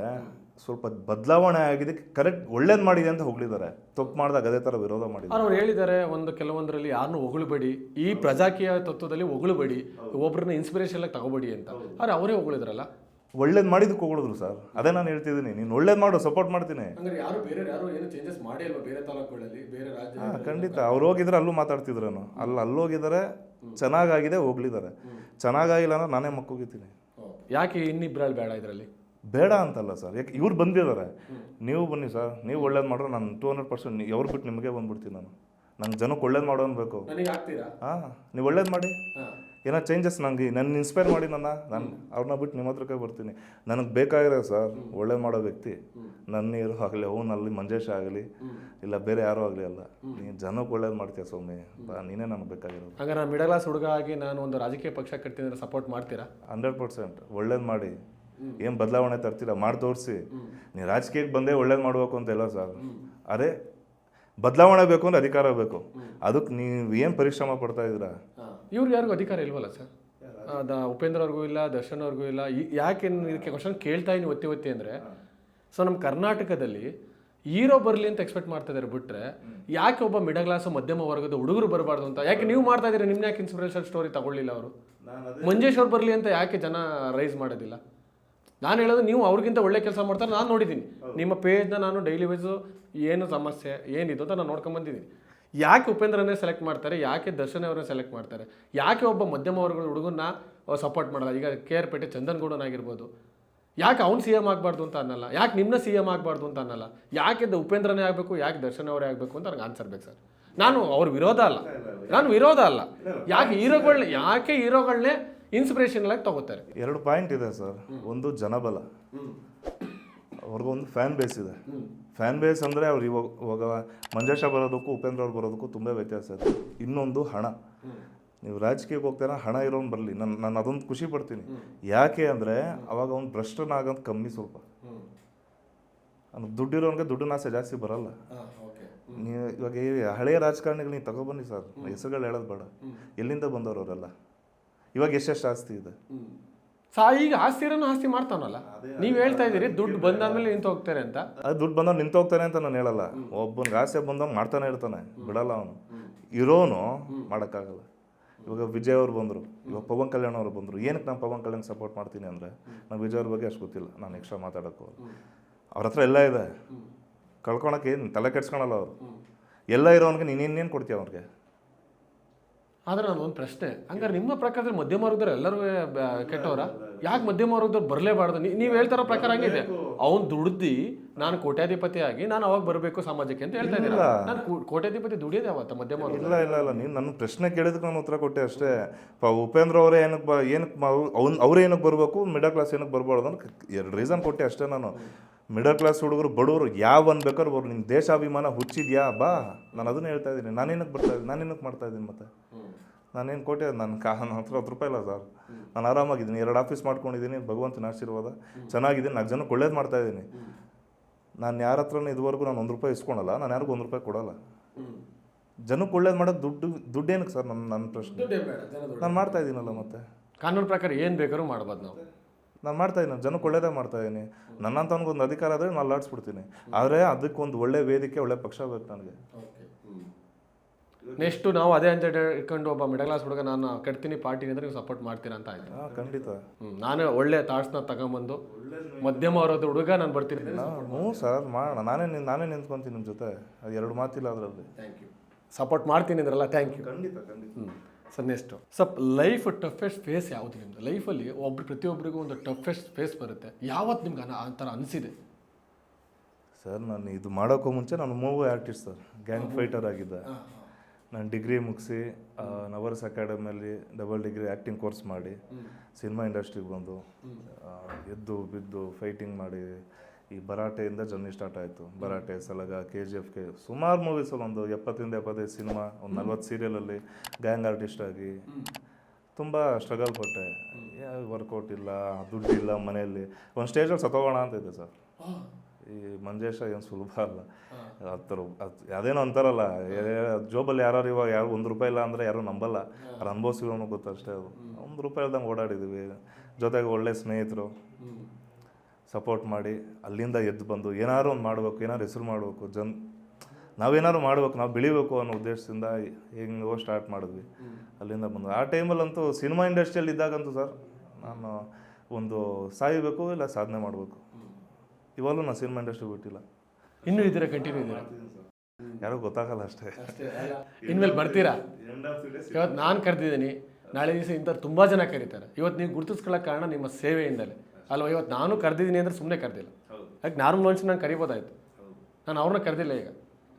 ಸ್ವಲ್ಪ ಬದಲಾವಣೆ ಆಗಿದೆ, ಕರೆಕ್ಟ್ ಒಳ್ಳೇದು ಮಾಡಿದೆ ಅಂತ ಹೊಗಳಿದ್ದಾರೆ. ತಪ್ಪು ಮಾಡಿದಾಗ ಅದೇ ಥರ ವಿರೋಧ ಮಾಡಿದ್ದಾರೆ. ಅವ್ರು ಹೇಳಿದ್ದಾರೆ ಕೆಲವೊಂದರಲ್ಲಿ ಯಾರನ್ನೂ ಹೊಗಳಬೇಡಿ, ಈ ಪ್ರಜಾಕೀಯ ತತ್ವದಲ್ಲಿ ಹೊಗಳಬೇಡಿ, ಒಬ್ಬರನ್ನ ಇನ್ಸ್ಪಿರೇಷನ್ ಆಗಿ ತಗೋಬೇಡಿ ಅಂತ. ಆದರೆ ಅವರೇ ಹೊಗಳಿದ್ರಲ್ಲ. ಒಳ್ಳೇದು ಮಾಡಿದಕ್ಕೆ ಹೊಗಳಿದ್ರು ಸರ್. ಅದೇ ನಾನು ಹೇಳ್ತಿದ್ದೀನಿ, ನೀನು ಒಳ್ಳೇದು ಮಾಡು, ಸಪೋರ್ಟ್ ಮಾಡ್ತೀನಿ. ಖಂಡಿತ ಅವ್ರು ಹೋಗಿದ್ರೆ ಅಲ್ಲೂ ಮಾತಾಡ್ತಿದ್ರೇನು. ಅಲ್ಲೋಗಿದ್ದಾರೆ, ಚೆನ್ನಾಗಾಗಿದೆ, ಹೋಗ್ಲಿದ್ದಾರೆ. ಚೆನ್ನಾಗಾಗಿಲ್ಲ ಅಂದ್ರೆ ನಾನೇ ಮಕ್ಕೋಗಿದ್ದೀನಿ. ಯಾಕೆ ಇನ್ನಿಬ್ಬರಲ್ಲಿ ಬೇಡ? ಇದರಲ್ಲಿ ಬೇಡ ಅಂತಲ್ಲ ಸರ್, ಯಾಕೆ ಇವ್ರು ಬಂದಿದ್ದಾರೆ. ನೀವು ಬನ್ನಿ ಸರ್, ನೀವು ಒಳ್ಳೇದು ಮಾಡ್ರೆ ನಾನು 200% ಅವ್ರು ಬಿಟ್ಟು ನಿಮಗೆ ಬಂದ್ಬಿಡ್ತೀನಿ. ನಂಗೆ ಜನಕ್ಕೆ ಒಳ್ಳೇದು ಮಾಡೋ ಅನ್ಬೇಕು. ಹಾಂ, ನೀವು ಒಳ್ಳೇದು ಮಾಡಿ, ಏನೋ ಚೇಂಜಸ್ ನಂಗೆ ನನ್ನ ಇನ್ಸ್ಪೈರ್ ಮಾಡಿ. ನಾನು ಅವ್ರನ್ನ ಬಿಟ್ಟು ನಿಮ್ಮ ಹತ್ರಕ್ಕೆ ಬರ್ತೀನಿ. ನನಗೆ ಬೇಕಾಗಿರೋದು ಸರ್ ಒಳ್ಳೇದು ಮಾಡೋ ವ್ಯಕ್ತಿ. ನನ್ನ ನೀರು ಆಗಲಿ, ಅವನಲ್ಲಿ ಮಂಜೇಶ ಆಗಲಿ, ಇಲ್ಲ ಬೇರೆ ಯಾರೂ ಆಗಲಿ ಅಲ್ಲ. ನೀನು ಜನಕ್ಕೆ ಒಳ್ಳೇದು ಮಾಡ್ತೀಯ ಸೌಮ್ಯ, ನೀನೇ ನನಗೆ ಬೇಕಾಗಿರೋದು. ಹಾಗೆ ನಾನು ಮಿಡಲ್ ಕ್ಲಾಸ್ ಹುಡುಗ ಆಗಿ ನಾನು ಒಂದು ರಾಜಕೀಯ ಪಕ್ಷ ಕಟ್ತೀನಿ, ಸಪೋರ್ಟ್ ಮಾಡ್ತೀರಾ? 100% ಒಳ್ಳೇದು ಮಾಡಿ. ಏನು ಬದಲಾವಣೆ ತರ್ತೀರ ಮಾಡಿ ತೋರಿಸಿ. ನೀವು ರಾಜಕೀಯಕ್ಕೆ ಬಂದೇ ಒಳ್ಳೇದು ಮಾಡಬೇಕು ಅಂತ ಇಲ್ಲ ಸರ್. ಅರೆ ಬದಲಾವಣೆ ಬೇಕು ಅಂದ್ರೆ ಅಧಿಕಾರ ಬೇಕು. ಅದಕ್ಕೆ ನೀವು ಏನು ಪರಿಶ್ರಮ ಪಡ್ತಾ ಇದ್ದೀರಾ? ಇವ್ರಿಗೆ ಯಾರಿಗೂ ಅಧಿಕಾರ ಇಲ್ವಲ್ಲ ಸರ್? ಉಪೇಂದ್ರ ಅವ್ರಿಗೂ ಇಲ್ಲ, ದರ್ಶನ್ ಅವ್ರಿಗೂ ಇಲ್ಲ. ಯಾಕೆ ಇದಕ್ಕೆ ಕ್ವಶನ್ ಕೇಳ್ತಾ ಇದ್ದೀನಿ ಒತ್ತಿ ಅಂದರೆ, ಸೊ ನಮ್ಮ ಕರ್ನಾಟಕದಲ್ಲಿ ಹೀರೋ ಬರಲಿ ಅಂತ ಎಕ್ಸ್ಪೆಕ್ಟ್ ಮಾಡ್ತಾ ಇದ್ದಾರೆ ಬಿಟ್ಟರೆ, ಯಾಕೆ ಒಬ್ಬ ಮಿಡಲ್ ಕ್ಲಾಸ್ ಮಧ್ಯಮ ವರ್ಗದ ಹುಡುಗರು ಬರಬಾರ್ದು ಅಂತ ಯಾಕೆ ನೀವು ಮಾಡ್ತಾ ಇದ್ದೀರಿ? ನಿಮ್ನ ಯಾಕೆ ಇನ್ಸ್ಪಿರೇಷನ್ ಸ್ಟೋರಿ ತಗೊಳ್ಳಿಲ್ಲ ಅವರು? ಮಂಜೇಶ್ ಅವ್ರು ಬರಲಿ ಅಂತ ಯಾಕೆ ಜನ ರೈಸ್ ಮಾಡೋದಿಲ್ಲ? ನಾನು ಹೇಳೋದು, ನೀವು ಅವ್ರಿಗಿಂತ ಒಳ್ಳೆ ಕೆಲಸ ಮಾಡ್ತಾರೆ ನಾನು ನೋಡಿದ್ದೀನಿ. ನಿಮ್ಮ ಪೇಜ್ನ ನಾನು ಡೈಲಿ ವೈಸು ಏನು ಸಮಸ್ಯೆ ಏನಿದು ಅಂತ ನಾನು ನೋಡ್ಕೊಂಬಂದಿದ್ದೀನಿ. ಯಾಕೆ ಉಪೇಂದ್ರನೇ ಸೆಲೆಕ್ಟ್ ಮಾಡ್ತಾರೆ? ಯಾಕೆ ದರ್ಶನ್ ಅವರನ್ನ ಸೆಲೆಕ್ಟ್ ಮಾಡ್ತಾರೆ? ಯಾಕೆ ಒಬ್ಬ ಮಧ್ಯಮ ವರ್ಗದ ಹುಡುಗನ್ನ ಸಪೋರ್ಟ್ ಮಾಡಲ್ಲ? ಈಗ KR ಪೇಟೆ ಚಂದನ್ ಗೌಡನಾಗಿರ್ಬೋದು, ಯಾಕೆ ಅವ್ನು CM ಆಗಬಾರ್ದು ಅಂತ ಅನ್ನಲ್ಲ? ಯಾಕೆ ನಿಮ್ಮನ್ನ CM ಆಗಬಾರ್ದು ಅಂತ ಅನ್ನಲ್ಲ? ಯಾಕೆ ಉಪೇಂದ್ರನೇ ಆಗಬೇಕು, ಯಾಕೆ ದರ್ಶನ್ ಅವರೇ ಆಗಬೇಕು ಅಂತ ನನಗೆ ಆನ್ಸರ್ ಬೇಕು ಸರ್. ನಾನು ಅವ್ರ ವಿರೋಧ ಅಲ್ಲ. ಯಾಕೆ ಹೀರೋಗಳನ್ನೇ ಇನ್ಸ್ಪಿರೇಷನ್ ಆಗಿ ತಗೋತಾರೆ? 2 ಪಾಯಿಂಟ್ ಇದೆ ಸರ್. ಒಂದು ಜನಬಲ, ಅವ್ರಿಗೊಂದು ಫ್ಯಾನ್ ಬೇಸ್ ಇದೆ. ಫ್ಯಾನ್ ಬೇಸ್ ಅಂದರೆ ಅವ್ರು ಇವಾಗ ಮಂಜೇಶ ಬರೋದಕ್ಕೂ ಉಪೇಂದ್ರ ಅವ್ರು ಬರೋದಕ್ಕೂ ತುಂಬ ವ್ಯತ್ಯಾಸ ಇದೆ. ಇನ್ನೊಂದು ಹಣ. ನೀವು ರಾಜಕೀಯಕ್ಕೆ ಹೋಗ್ತಾರ, ಹಣ ಇರೋನು ಬರಲಿ, ನಾನು ಅದೊಂದು ಖುಷಿ ಪಡ್ತೀನಿ. ಯಾಕೆ ಅಂದರೆ ಅವಾಗ ಅವ್ನು ಭ್ರಷ್ಟನಾಗೋದು ಕಮ್ಮಿ ಸ್ವಲ್ಪ. ದುಡ್ಡಿರೋನ್ಗೆ ದುಡ್ಡಿನ ಆಸೆ ಜಾಸ್ತಿ ಬರಲ್ಲ. ನೀವು ಇವಾಗ ಹಳೆಯ ರಾಜಕಾರಣಿಗಳು ನೀವು ತಗೊಬನ್ನಿ ಸರ್, ಹೆಸರುಗಳು ಹೇಳೋದು ಬೇಡ. ಎಲ್ಲಿಂದ ಬಂದವರು ಅವರೆಲ್ಲ? ಇವಾಗ ಎಷ್ಟೆಷ್ಟು ಆಸ್ತಿ ಇದೆ? ಈಗ ಆಸ್ತಿ ಇರೋನು ಆಸ್ತಿ ಮಾಡ್ತಾನಲ್ಲ. ನೀವು ಹೇಳ್ತಾ ಇದ್ದೀರಿ ದುಡ್ಡು ಬಂದಾದ್ಮೇಲೆ ನಿಂತು ಹೋಗ್ತಾರೆ ಅಂತ. ಅದು ದುಡ್ಡು ಬಂದವ್ ನಿಂತು ಹೋಗ್ತಾನೆ ಅಂತ ನಾನು ಹೇಳಲ್ಲ. ಒಬ್ಬನಿಗೆ ಆಸೆ ಬಂದವ್ ಮಾಡ್ತಾನೆ ಇರ್ತಾನೆ, ಬಿಡಲ್ಲ ಅವನು. ಇರೋನು ಮಾಡೋಕ್ಕಾಗಲ್ಲ. ಇವಾಗ ವಿಜಯ್ ಅವ್ರು ಬಂದರು, ಇವಾಗ ಪವನ್ ಕಲ್ಯಾಣ್ ಅವರು ಬಂದರು. ಏನಕ್ಕೆ ನಾನು ಪವನ್ ಕಲ್ಯಾಣ್ ಸಪೋರ್ಟ್ ಮಾಡ್ತೀನಿ ಅಂದರೆ, ನಾನು ವಿಜಯ್ ಅವ್ರ ಬಗ್ಗೆ ಅಷ್ಟು ಗೊತ್ತಿಲ್ಲ, ನಾನು ಎಕ್ಸ್ಟ್ರಾ ಮಾತಾಡೋಕ್ಕೂ. ಅವ್ರ ಹತ್ರ ಎಲ್ಲ ಇದೆ, ಕಳ್ಕೊಳಕ್ಕೆ ಏನು ತಲೆ ಕೆಡ್ಸ್ಕೊಳಲ್ಲ ಅವರು. ಎಲ್ಲ ಇರೋನಿಗೆ ನೀನು ಇನ್ನೇನು ಕೊಡ್ತೀಯ ಅವ್ರಿಗೆ? ಆದರೆ ಒಂದು ಪ್ರಶ್ನೆ, ಹಂಗಾರೆ ನಿಮ್ಮ ಪ್ರಕಾರದಲ್ಲಿ ಮಧ್ಯಮ ವರ್ಗದವ್ರು ಎಲ್ಲರೂ ಕೆಟ್ಟವರ? ಯಾಕೆ ಮಧ್ಯಮ ವರ್ಗದವ್ರು ಬರಲೇಬಾರ್ದು? ನೀವು ಹೇಳ್ತಾರೋ ಪ್ರಕಾರ ಹಂಗಿದೆ. ಅವ್ನು ದುಡ್ದು ನಾನು ಕೋಟ್ಯಾಧಿಪತಿ ಆಗಿ ನಾನು ಅವಾಗ ಬರಬೇಕು ಸಮಾಜಕ್ಕೆ ಅಂತ ಹೇಳ್ತಾ ಇದ್ದೀರಾ? ನಾನು ಕೋಟ್ಯಾಧಿಪತಿ ದುಡಿಯೋದು ಯಾವತ್ತ ಮಧ್ಯಮ ವರ್ಗ? ಇಲ್ಲ ನೀನು ನನ್ನ ಪ್ರಶ್ನೆ ಕೇಳಿದಕ್ಕೆ ನಾನು ಉತ್ತರ ಕೊಟ್ಟೆ ಅಷ್ಟೇ. ಉಪೇಂದ್ರ ಅವರೇ ಏನಕ್ಕೆ ಅವ್ರು ಏನಕ್ಕೆ ಬರಬೇಕು, ಮಿಡಲ್ ಕ್ಲಾಸ್ ಏನಕ್ಕೆ ಬರಬಾರ್ದು ಅಂತ 2 ರೀಸನ್ ಕೊಟ್ಟೆ ಅಷ್ಟೇ. ನಾನು ಮಿಡಲ್ ಕ್ಲಾಸ್ ಹುಡುಗರು, ಬಡವರು ಯಾವ ಬೇಕಾದ್ರು ಬರ್ರು, ನಿನ್ನ ದೇಶಾಭಿಮಾನ ಹುಚ್ಚಿದ್ಯಾ ಬಾ, ನಾನು ಅದನ್ನೇ ಹೇಳ್ತಾ ಇದ್ದೀನಿ. ನಾನೇನಕ್ಕೆ ಬರ್ತಾ ಇದ್ದೀನಿ, ನಾನೇನಕ್ಕೆ ಮಾಡ್ತಾ ಇದ್ದೀನಿ? ಮತ್ತೆ ನಾನೇನು ಕೋಟೆ ನನ್ನ ನನ್ನ ಹತ್ರ 10 ರೂಪಾಯಿ ಇಲ್ಲ ಸರ್. ನಾನು ಆರಾಮಾಗಿದ್ದೀನಿ, 2 ಆಫೀಸ್ ಮಾಡ್ಕೊಂಡಿದ್ದೀನಿ, ಭಗವಂತನ ಆಶೀರ್ವಾದ, ಚೆನ್ನಾಗಿದ್ದೀನಿ, 4 ಜನಕ್ಕೆ ಒಳ್ಳೇದು ಮಾಡ್ತಾಯಿದ್ದೀನಿ. ನಾನು ಯಾರ ಹತ್ರನೂ ಇದುವರೆಗೂ ನಾನು 1 ರೂಪಾಯಿ ಇಸ್ಕೊಳಲ್ಲ, ನಾನು ಯಾರಿಗೂ 1 ರೂಪಾಯಿ ಕೊಡೋಲ್ಲ. ಜನಕ್ಕೆ ಒಳ್ಳೇದು ಮಾಡೋದು ದುಡ್ಡೇನಕ್ಕೆ ಸರ್? ನನ್ನ ಪ್ರಶ್ನೆ. ನಾನು ಮಾಡ್ತಾ ಇದ್ದೀನಲ್ಲ, ಮತ್ತೆ ಕಾನೂನು ಪ್ರಕಾರ ಏನು ಬೇಕಾದ್ರೂ ಮಾಡ್ಬೋದು ನಾವು. ನಾನು ಮಾಡ್ತಾಯಿದ್ದೀನಿ, ಜನಕ್ಕೆ ಒಳ್ಳೇದೇ ಮಾಡ್ತಾಯಿದ್ದೀನಿ. ನನ್ನಂತವನಿಗೊಂದು ಅಧಿಕಾರ ಆದರೆ ನಾನು ಅಲ್ಲಾಡಿಸ್ಬಿಡ್ತೀನಿ. ಆದರೆ ಅದಕ್ಕೊಂದು ಒಳ್ಳೆ ವೇದಿಕೆ, ಒಳ್ಳೆ ಪಕ್ಷ ಬೇಕು ನನಗೆ. ನೆಕ್ಸ್ಟು ನಾವು ಅದೇ ಅಂತ ಇಟ್ಕೊಂಡು ಒಬ್ಬ ಮಿಡಲ್ ಕ್ಲಾಸ್ ಹುಡುಗ ನಾನು ಕಟ್ತೀನಿ ಪಾರ್ಟಿಗೆ ಅಂದರೆ ನೀವು ಸಪೋರ್ಟ್ ಮಾಡ್ತೀರಾ ಅಂತ ಆಯ್ತು. ಖಂಡಿತ. ನಾನು ಒಳ್ಳೆ ಥಾಟ್ಸ್ನ ತಗೊಂಬಂದು ಮಧ್ಯಮ ಅವರದ್ದು ಹುಡುಗ ನಾನು ಬರ್ತೀನಿ. ಹ್ಞೂ ಸರ್, ಮಾಡೋಣ. ನಾನೇ ನಿಂತ್ಕೊತೀನಿ ನಿಮ್ಮ ಜೊತೆ, ಅದು 2 ಮಾತಿಲ್ಲ ಅದರಲ್ಲಿ. Thank you. ಸಪೋರ್ಟ್ ಮಾಡ್ತೀನಿ ಅಂದ್ರಲ್ಲ, ಥ್ಯಾಂಕ್ ಯು. ಖಂಡಿತ ಖಂಡಿತ. ಸರ್ ನೆಕ್ಸ್ಟು ಸ್ವಲ್ಪ ಲೈಫ್ ಟಫೆಸ್ಟ್ ಫೇಸ್ ಯಾವುದು ನಿಮ್ಮದು? ಲೈಫಲ್ಲಿ ಪ್ರತಿಯೊಬ್ಬರಿಗೂ ಒಂದು ಟಫೆಸ್ಟ್ ಫೇಸ್ ಬರುತ್ತೆ. ಯಾವತ್ತು ನಿಮ್ಗೆ ಆ ಥರ ಅನಿಸಿದೆ? ಸರ್, ನಾನು ಇದು ಮಾಡೋಕ್ಕೂ ಮುಂಚೆ ನಾನು movie artist sir, gang fighter ಆಗಿದ್ದೆ. ನಾನು ಡಿಗ್ರಿ ಮುಗಿಸಿ ನವರ್ಸ್ ಅಕಾಡೆಮಿಯಲ್ಲಿ ಡಬಲ್ ಡಿಗ್ರಿ ಆ್ಯಕ್ಟಿಂಗ್ ಕೋರ್ಸ್ ಮಾಡಿ ಸಿನಿಮಾ ಇಂಡಸ್ಟ್ರಿಗೆ ಬಂದು ಎದ್ದು ಬಿದ್ದು ಫೈಟಿಂಗ್ ಮಾಡಿ ಈ ಭರಾಟೆಯಿಂದ ಜರ್ನಿ ಸ್ಟಾರ್ಟ್ ಆಯಿತು. ಭರಾಟೆ, ಸಲಗ, KGF ಸುಮಾರು ಮೂವೀಸಲ್ಲಿ ಒಂದು 70-75 ಸಿನಿಮಾ, ಒಂದು 40 ಸೀರಿಯಲಲ್ಲಿ ಗ್ಯಾಂಗ್ ಆರ್ಟಿಸ್ಟ್ ಆಗಿ ತುಂಬ ಸ್ಟ್ರಗಲ್ ಪಟ್ಟೆ. ವರ್ಕೌಟ್ ಇಲ್ಲ, ದುಡ್ಡಿಲ್ಲ ಮನೆಯಲ್ಲಿ. ಒಂದು ಸ್ಟೇಜಲ್ಲಿ ಸತ್ತೋಗೋಣ ಅಂತ ಇದೆ ಸರ್. ಈ ಮಂಜೇಶ ಏನು ಸುಲಭ ಅಲ್ಲ. ಅದೇನೋ ಅಂತಾರಲ್ಲ, ಜೋಬಲ್ಲಿ ಯಾರು ಇವಾಗ 1 ರೂಪಾಯಿ ಇಲ್ಲ ಅಂದರೆ ಯಾರೂ ನಂಬಲ್ಲ. ಅವ್ರು ಅನುಭವಿಸಿರೋನು ಗೊತ್ತಷ್ಟೇ. ಅದು 1 ರೂಪಾಯಿ ಇಲ್ದಂಗೆ ಓಡಾಡಿದ್ದೀವಿ. ಜೊತೆಗೆ ಒಳ್ಳೆ ಸ್ನೇಹಿತರು ಸಪೋರ್ಟ್ ಮಾಡಿ ಅಲ್ಲಿಂದ ಎದ್ದು ಬಂದು ಏನಾದ್ರು ಒಂದು ಮಾಡಬೇಕು, ಏನಾದ್ರು ಹೆಸರು ಮಾಡಬೇಕು, ನಾವೇನಾದ್ರು ಮಾಡಬೇಕು, ನಾವು ಬೆಳಿಬೇಕು ಅನ್ನೋ ಉದ್ದೇಶದಿಂದ ಹೆಂಗೋ ಸ್ಟಾರ್ಟ್ ಮಾಡಿದ್ವಿ. ಅಲ್ಲಿಂದ ಬಂದು ಆ ಟೈಮಲ್ಲಂತೂ ಸಿನಿಮಾ ಇಂಡಸ್ಟ್ರಿಯಲ್ಲಿ ಇದ್ದಾಗಂತೂ ಸರ್, ನಾನು ಒಂದು ಸಾಯಬೇಕು ಇಲ್ಲ ಸಾಧನೆ ಮಾಡಬೇಕು. ಇವಾಗಲೂ ನಾನು ಸಿನಿಮಾ ಇಂಡಸ್ಟ್ರಿ ಬಿಟ್ಟಿಲ್ಲ. ಇನ್ನೂ ಇದ್ದೀರಾ, ಕಂಟಿನ್ಯೂ ಇದ್ದೀರಾ? ಯಾರೋ ಗೊತ್ತಾಗಲ್ಲ ಅಷ್ಟೇ. ಇನ್ಮೇಲೆ ಬರ್ತೀರಾ? ಇವತ್ತು ನಾನು ಕರೆದಿದ್ದೀನಿ, ನಾಳೆ ದಿವಸ ಇಂಥವ್ರು ತುಂಬ ಜನ ಕರೀತಾರೆ. ಇವತ್ತು ನೀವು ಗುರುತಿಸ್ಕೊಳ್ಳೋಕೆ ಕಾರಣ ನಿಮ್ಮ ಸೇವೆಯಿಂದಲೇ ಅಲ್ವಾ? ಇವತ್ತು ನಾನು ಕರೆದಿದ್ದೀನಿ ಅಂದರೆ ಸುಮ್ಮನೆ ಕರೆದಿಲ್ಲ. ಯಾಕೆ ನಾರ್ಮಲ್ ಮನುಷ್ಯ ನಾನು ಕರಿಬೋದಾಯ್ತು, ನಾನು ಅವ್ರನ್ನ ಕರೆದಿಲ್ಲ. ಈಗ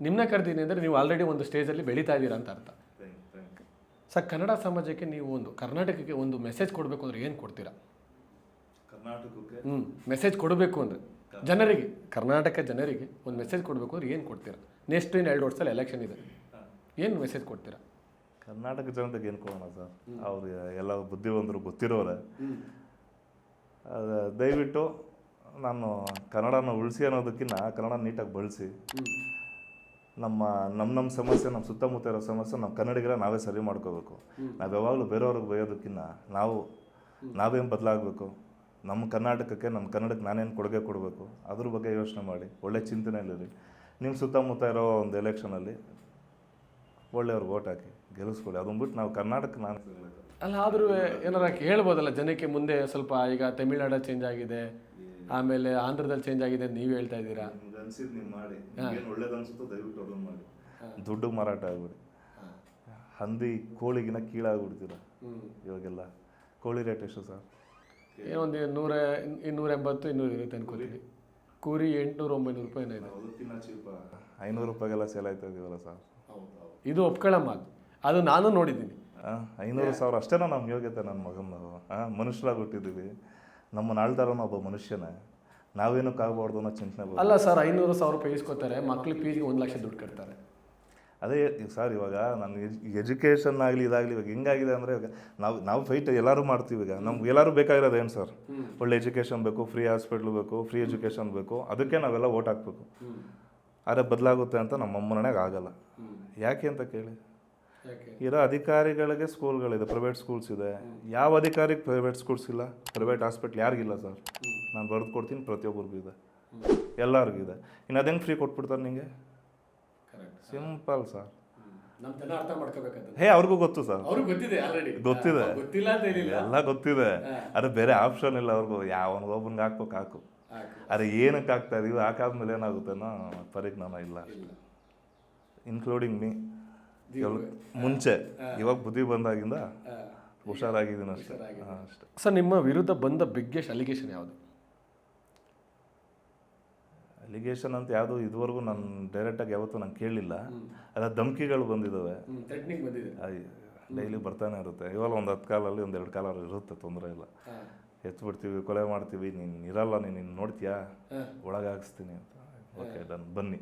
ನಿಮ್ಮನ್ನ ಕರೆದಿದ್ದೀನಿ ಅಂದರೆ ನೀವು ಆಲ್ರೆಡಿ ಒಂದು ಸ್ಟೇಜಲ್ಲಿ ಬೆಳೀತಾ ಇದ್ದೀರಾ ಅಂತ ಅರ್ಥ. ಸರ್, ಕನ್ನಡ ಸಮಾಜಕ್ಕೆ ನೀವು ಒಂದು ಕರ್ನಾಟಕಕ್ಕೆ ಒಂದು ಮೆಸೇಜ್ ಕೊಡಬೇಕು ಅಂದರೆ ಏನು ಕೊಡ್ತೀರಾ? ಕರ್ನಾಟಕಕ್ಕೆ ಮೆಸೇಜ್ ಕೊಡಬೇಕು ಅಂದರೆ ಜನರಿಗೆ, ಕರ್ನಾಟಕ ಜನರಿಗೆ ಒಂದು ಮೆಸೇಜ್ ಕೊಡಬೇಕು ಅಂದ್ರೆ ಏನು ಕೊಡ್ತೀರಾ? ನೆಕ್ಸ್ಟ್ ಇನ್ನು 2 ವರ್ಷದಲ್ಲಿ ಎಲೆಕ್ಷನ್ ಇದೆ, ಏನು ಮೆಸೇಜ್ ಕೊಡ್ತೀರಾ? ಕರ್ನಾಟಕ ಜನತೆಗೆ ಏನು ಕೊಡೋಣ ಸರ್? ಅವ್ರು ಎಲ್ಲ ಬುದ್ಧಿವಂತರು ಗೊತ್ತಿರೋರೆ. ದಯವಿಟ್ಟು ನಾನು ಕನ್ನಡನ ಉಳಿಸಿ ಅನ್ನೋದಕ್ಕಿಂತ ಕನ್ನಡ ನೀಟಾಗಿ ಬಳಸಿ, ನಮ್ಮ ಸಮಸ್ಯೆ, ನಮ್ಮ ಸುತ್ತಮುತ್ತ ಇರೋ ಸಮಸ್ಯೆ ನಮ್ಮ ಕನ್ನಡಿಗರ ನಾವೇ ಸರಿ ಮಾಡ್ಕೋಬೇಕು. ನಾವು ಯಾವಾಗಲೂ ಬೇರೆಯವ್ರಿಗೆ ಬೈಯೋದಕ್ಕಿಂತ ನಾವೇನು ಬದಲಾಗಬೇಕು, ನಮ್ಮ ಕರ್ನಾಟಕಕ್ಕೆ, ನಮ್ಮ ಕನ್ನಡಕ್ಕೆ ನಾನೇನು ಕೊಡುಗೆ ಕೊಡಬೇಕು, ಅದ್ರ ಬಗ್ಗೆ ಯೋಚನೆ ಮಾಡಿ ಒಳ್ಳೆ ಚಿಂತನೆಯಲ್ಲಿರಿ. ನಿಮ್ಮ ಸುತ್ತಮುತ್ತ ಇರೋ ಒಂದು ಎಲೆಕ್ಷನಲ್ಲಿ ಒಳ್ಳೆಯವ್ರಿಗೆ ಓಟ್ ಹಾಕಿ ಗೆಲ್ಲಿಸ್ಕೊಳ್ಳಿ. ಅದನ್ನ ಬಿಟ್ಟು ನಾವು ಕರ್ನಾಟಕ ನಾನು ಅಲ್ಲ, ಆದರೂ ಏನಾರ ಹೇಳ್ಬೋದಲ್ಲ ಜನಕ್ಕೆ ಮುಂದೆ ಸ್ವಲ್ಪ. ಈಗ ತಮಿಳ್ನಾಡು ಚೇಂಜ್ ಆಗಿದೆ, ಆಮೇಲೆ ಆಂಧ್ರದಲ್ಲಿ ಚೇಂಜ್ ಆಗಿದೆ, ನೀವು ಹೇಳ್ತಾ ಇದ್ದೀರಾ. ಅನ್ಸಿದ್ದು ನೀವು ಮಾಡಿ, ಏನು ಒಳ್ಳೇದು ಅನ್ಸುತ್ತೋ ದಯವಿಟ್ಟು ಅದನ್ನು ಮಾಡಿ. ದುಡ್ಡು ಮಾರಾಟ ಆಗ್ಬಿಡಿ. ಹಂದಿ ಕೋಳಿಗಿನ ಕೀಳಾಗ್ಬಿಡ್ತೀರ ಇವಾಗೆಲ್ಲ. ಕೋಳಿ ರೇಟ್ ಎಷ್ಟು ಸರ್? ಏನೊಂದು 280, 220 ಅನ್ಕೋತೀವಿ. ಕೂರಿ 800-900 ರೂಪಾಯಿ ಇದೆ. ಅದಕ್ಕಿಂತ ಚೀಪ 500 ರೂಪಾಯಿಗೆಲ್ಲ ಸೇಲ್ ಆಯ್ತಾ ಇದೀವಲ್ಲ ಸರ್. ಇದು ಒಪ್ಕೊಳ್ಳಮ್ಮ, ಅದು ನಾನು ನೋಡಿದ್ದೀನಿ. 500,000 ಅಷ್ಟೇನೋ ನಮ್ಮ ಯೋಗ್ಯತೆ. ನನ್ನ ಮಗನ ಮನುಷ್ಯರಾಗಿ ಹುಟ್ಟಿದ್ದೀವಿ, ನಮ್ಮ ಆಳ್ತಾರನೋ ಒಬ್ಬ ಮನುಷ್ಯನೇ, ನಾವೇನಕ್ಕೆ ಆಗ್ಬಾರ್ದು ಅನ್ನೋ ಚಿಂತನೆ. ಅಲ್ಲ ಸರ್, 500,000 ರೂಪಾಯಿ ಇಸ್ಕೊತಾರೆ, ಮಕ್ಳಿಗೆ ಫೀಸ್ಗೆ 1 ಲಕ್ಷ ದುಡ್ಡು ಕಟ್ತಾರೆ. ಅದೇ ಸರ್, ಇವಾಗ ನಾನು ಎಜುಕೇಷನ್ ಆಗಲಿ ಇದಾಗಲಿ ಇವಾಗ ಹೆಂಗಾಗಿದೆ ಅಂದರೆ, ಇವಾಗ ನಾವು ಫೈಟ್ ಎಲ್ಲರೂ ಮಾಡ್ತೀವಿ. ಈಗ ನಮ್ಗೆ ಎಲ್ಲರೂ ಬೇಕಾಗಿರೋದು ಏನು ಸರ್? ಒಳ್ಳೆ ಎಜುಕೇಷನ್ ಬೇಕು, ಫ್ರೀ ಹಾಸ್ಪಿಟ್ಲ್ ಬೇಕು, ಫ್ರೀ ಎಜುಕೇಷನ್ ಬೇಕು. ಅದಕ್ಕೆ ನಾವೆಲ್ಲ ಓಟ್ ಹಾಕ್ಬೇಕು. ಆದರೆ ಬದಲಾಗುತ್ತೆ ಅಂತ ನಮ್ಮ ಅಮ್ಮನೆಗೆ ಆಗಲ್ಲ. ಯಾಕೆ ಅಂತ ಕೇಳಿ, ಇರೋ ಅಧಿಕಾರಿಗಳಿಗೆ ಸ್ಕೂಲ್ಗಳಿದೆ, ಪ್ರೈವೇಟ್ ಸ್ಕೂಲ್ಸ್ ಇದೆ. ಯಾವ ಅಧಿಕಾರಿಗೆ ಪ್ರೈವೇಟ್ ಸ್ಕೂಲ್ಸ್ ಇಲ್ಲ? ಪ್ರೈವೇಟ್ ಹಾಸ್ಪಿಟ್ಲ್ ಯಾರಿಗಿಲ್ಲ ಸರ್? ನಾನು ಬರೆದು ಕೊಡ್ತೀನಿ, ಪ್ರತಿಯೊಬ್ಬರಿಗೂ ಇದೆ, ಎಲ್ಲರಿಗೂ ಇದೆ. ಇನ್ನು ಅದು ಹೆಂಗೆ ಫ್ರೀ ಕೊಟ್ಬಿಡ್ತಾರೆ ನಿಮಗೆ? Simple sir. ಅವ್ರಿಗೂ ಗೊತ್ತು ಸರ್, ಗೊತ್ತಿದೆ, ಎಲ್ಲ ಗೊತ್ತಿದೆ. ಅದೇ ಬೇರೆ ಆಪ್ಷನ್ ಇಲ್ಲ ಅವ್ರಿಗೂ. ಯಾವನಿಗೊಬ್ಬನಿಗೆ ಹಾಕು. ಅರೆ ಏನಕ್ಕೆ ಆಗ್ತಾ ಇದೀವಿ, ಹಾಕಾದ್ಮೇಲೆ ಏನಾಗುತ್ತೇನೋ ಪರಿಜ್ಞಾನ ಇಲ್ಲ, ಇನ್ಕ್ಲೂಡಿಂಗ್ ಮೀ. ಮುಂಚೆ, ಇವಾಗ ಬುದ್ಧಿ ಬಂದಾಗಿಂದ ಹುಷಾರಾಗಿದ್ದೀನಿ ಅಷ್ಟೇ. ಸರ್, ನಿಮ್ಮ ವಿರುದ್ಧ ಬಂದ ಬಿಗ್ಗೆಸ್ಟ್ ಅಲಿಗೇಷನ್ ಯಾವುದು? ಅಲಿಗೇಷನ್ ಅಂತ ಯಾವುದು ಇದುವರೆಗೂ ನಾನು ಡೈರೆಕ್ಟಾಗಿ ಯಾವತ್ತೂ ನಾನು ಕೇಳಲಿಲ್ಲ. ಅಲ್ಲ, ಧಮಕಿಗಳು ಬಂದಿದ್ದಾವೆ, ಡೈಲಿ ಬರ್ತಾನೆ ಇರುತ್ತೆ. ಇವಾಗ ಒಂದು 10 ಕಾಲಲ್ಲಿ 1-2 ಕಾಲ ಇರುತ್ತೆ, ತೊಂದರೆ ಇಲ್ಲ. ಎತ್ಬಿಡ್ತೀವಿ, ಕೊಲೆ ಮಾಡ್ತೀವಿ, ನೀನು ಇರಲ್ಲ, ನೀನು ನೋಡ್ತೀಯಾ, ಒಳಗೆ ಹಾಕಿಸ್ತೀನಿ ಅಂತ. ಓಕೆ ಡನ್, ಬನ್ನಿ.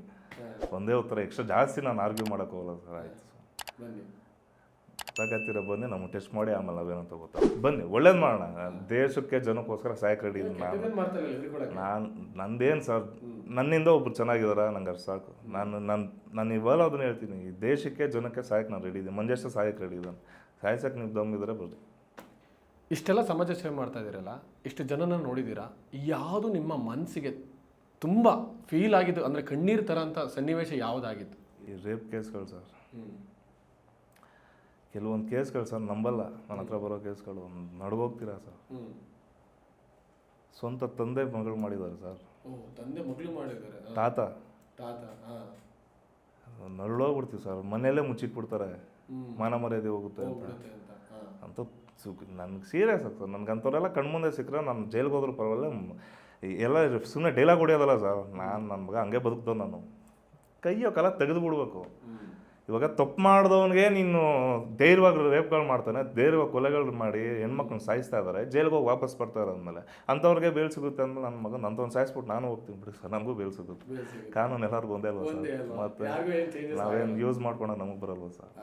ಒಂದೇ ಉತ್ತರ, ಎಕ್ಸ್ಟ್ರಾ ಜಾಸ್ತಿ ನಾನು ಆರ್ಗ್ಯೂ ಮಾಡೋಕ್ಕೆ ಹೋಗಲ್ಲ ಸರ್. ಆಯಿತು, ತಾಕತ್ತಿರ ಬನ್ನಿ ನಮ್ಮ ಟೆಸ್ಟ್ ಮಾಡಿ ಆಮೇಲೆ ನಾವೇನಂತ ಗೊತ್ತಾ ಬನ್ನಿ ಒಳ್ಳೇದು ಮಾಡೋಣ. ದೇಶಕ್ಕೆ ಜನಕ್ಕೋಸ್ಕರ ಸಾಯಕ್ಕೆ ರೆಡಿ ಇದ್ದೀನಿ ನಾನು ನಂದೇನು ಸರ್, ನನ್ನಿಂದ ಒಬ್ರು ಚೆನ್ನಾಗಿದಾರ ನಂಗೆ ಅಷ್ಟು ಸಾಕು. ನಾನು ಇವಾಗ ಅದನ್ನ ಹೇಳ್ತೀನಿ, ಈ ದೇಶಕ್ಕೆ ಜನಕ್ಕೆ ಸಾಯಕ್ಕೆ ನಾನು ರೆಡಿ ಇದ್ದೀನಿ. ಮಂಜೇಶ ಸಾಯಕ್ಕೆ ರೆಡಿ ಇದ್ದಾನೆ. ಸಾಯ್ಸಕ್ಕೆ ನೀವು ದಮ್ಮಿದ್ರೆ ಬರ್ರಿ. ಇಷ್ಟೆಲ್ಲ ಸಮಾಜ ಸೇವೆ ಮಾಡ್ತಾ ಇದ್ದೀರಲ್ಲ, ಇಷ್ಟು ಜನನ ನೋಡಿದ್ದೀರಾ, ಯಾವುದು ನಿಮ್ಮ ಮನಸ್ಸಿಗೆ ತುಂಬ ಫೀಲ್ ಆಗಿದ್ದು ಅಂದರೆ ಕಣ್ಣೀರು ಥರ ಅಂತ ಸನ್ನಿವೇಶ ಯಾವುದಾಗಿತ್ತು? ಈ ರೇಪ್ ಕೇಸ್ಗಳು ಸರ್, ಕೆಲವೊಂದು ಕೇಸ್ಗಳು ಸರ್ ನಂಬಲ್ಲ. ನನ್ನ ಹತ್ರ ಬರೋ ಕೇಸ್ಗಳು ನಡ್ಗೋಗ್ತೀರಾ ಸರ್. ಸ್ವಂತ ತಂದೆ ಮಗಳು ಮಾಡಿದ್ದಾರೆ ಸರ್. ತಂದೆ ಮಗಳು ಮಾಡಿದ್ದಾರೆ, ತಾತ ತಾತ ನರಳೋಗ್ಬಿಡ್ತೀವಿ ಸರ್. ಮನೆಯಲ್ಲೇ ಮುಚ್ಚಿಟ್ಬಿಡ್ತಾರೆ, ಮಾನ ಮರ್ಯಾದೆ ಹೋಗುತ್ತೆ ಅಂತ ನನಗೆ ಸೀರಿಯಸ್ ಆಗ್ತದೆ. ನನಗೆ ಅಂಥವ್ರೆಲ್ಲ ಕಣ್ಮುಂದೆ ಸಿಕ್ಕರೆ ನಾನು ಜೈಲಿಗೆ ಹೋದ್ರೂ ಪರವಾಗಿಲ್ಲ. ಎಲ್ಲ ಸುಮ್ಮನೆ ಡೈಲಾಗ್ ಹೊಡಿಯೋದಲ್ಲ ಸರ್. ನನ್ನ ಮಗ ಹಂಗೆ ಬದುಕ್ದವ್. ನಾನು ಕೈಯೋ ಕಾಲ ತೆಗೆದು ಬಿಡ್ಬೇಕು. ಇವಾಗ ತಪ್ಪು ಮಾಡಿದವನಿಗೆ ನೀನು ಧೈರ್ಯವಾಗಿ ರೇಪ್ಗಳು ಮಾಡ್ತಾನೆ, ಧೈರ್ಯವಾಗಿ ಕೊಲೆಗಳು ಮಾಡಿ ಹೆಣ್ಮಕ್ಳನ್ನ ಸಾಯಿಸ್ತಾ ಇದ್ದಾರೆ, ಜೈಲಿಗೆ ಹೋಗಿ ವಾಪಸ್ ಬರ್ತಾರೆ ಅಂದಮೇಲೆ ಅಂಥವ್ರಿಗೆ ಬೇಲ್ ಸಿಗುತ್ತೆ ಅಂದ್ರೆ ನನ್ನ ಮಗನ ಅಂಥವ್ನು ಸಾಯಿಸ್ಬಿಟ್ಟು ನಾನು ಹೋಗ್ತೀನಿ ಬಿಡಿ ಸರ್, ನನಗೂ ಬೇಲ್ ಸಿಗುತ್ತೆ. ಕಾನೂನು ಎಲ್ಲರಿಗೂ ಒಂದೇ ಅಲ್ವ ಸರ್? ಮತ್ತು ನಾವೇನು ಯೂಸ್ ಮಾಡ್ಕೊಂಡು ನಮಗೆ ಬರಲ್ವ ಸರ್?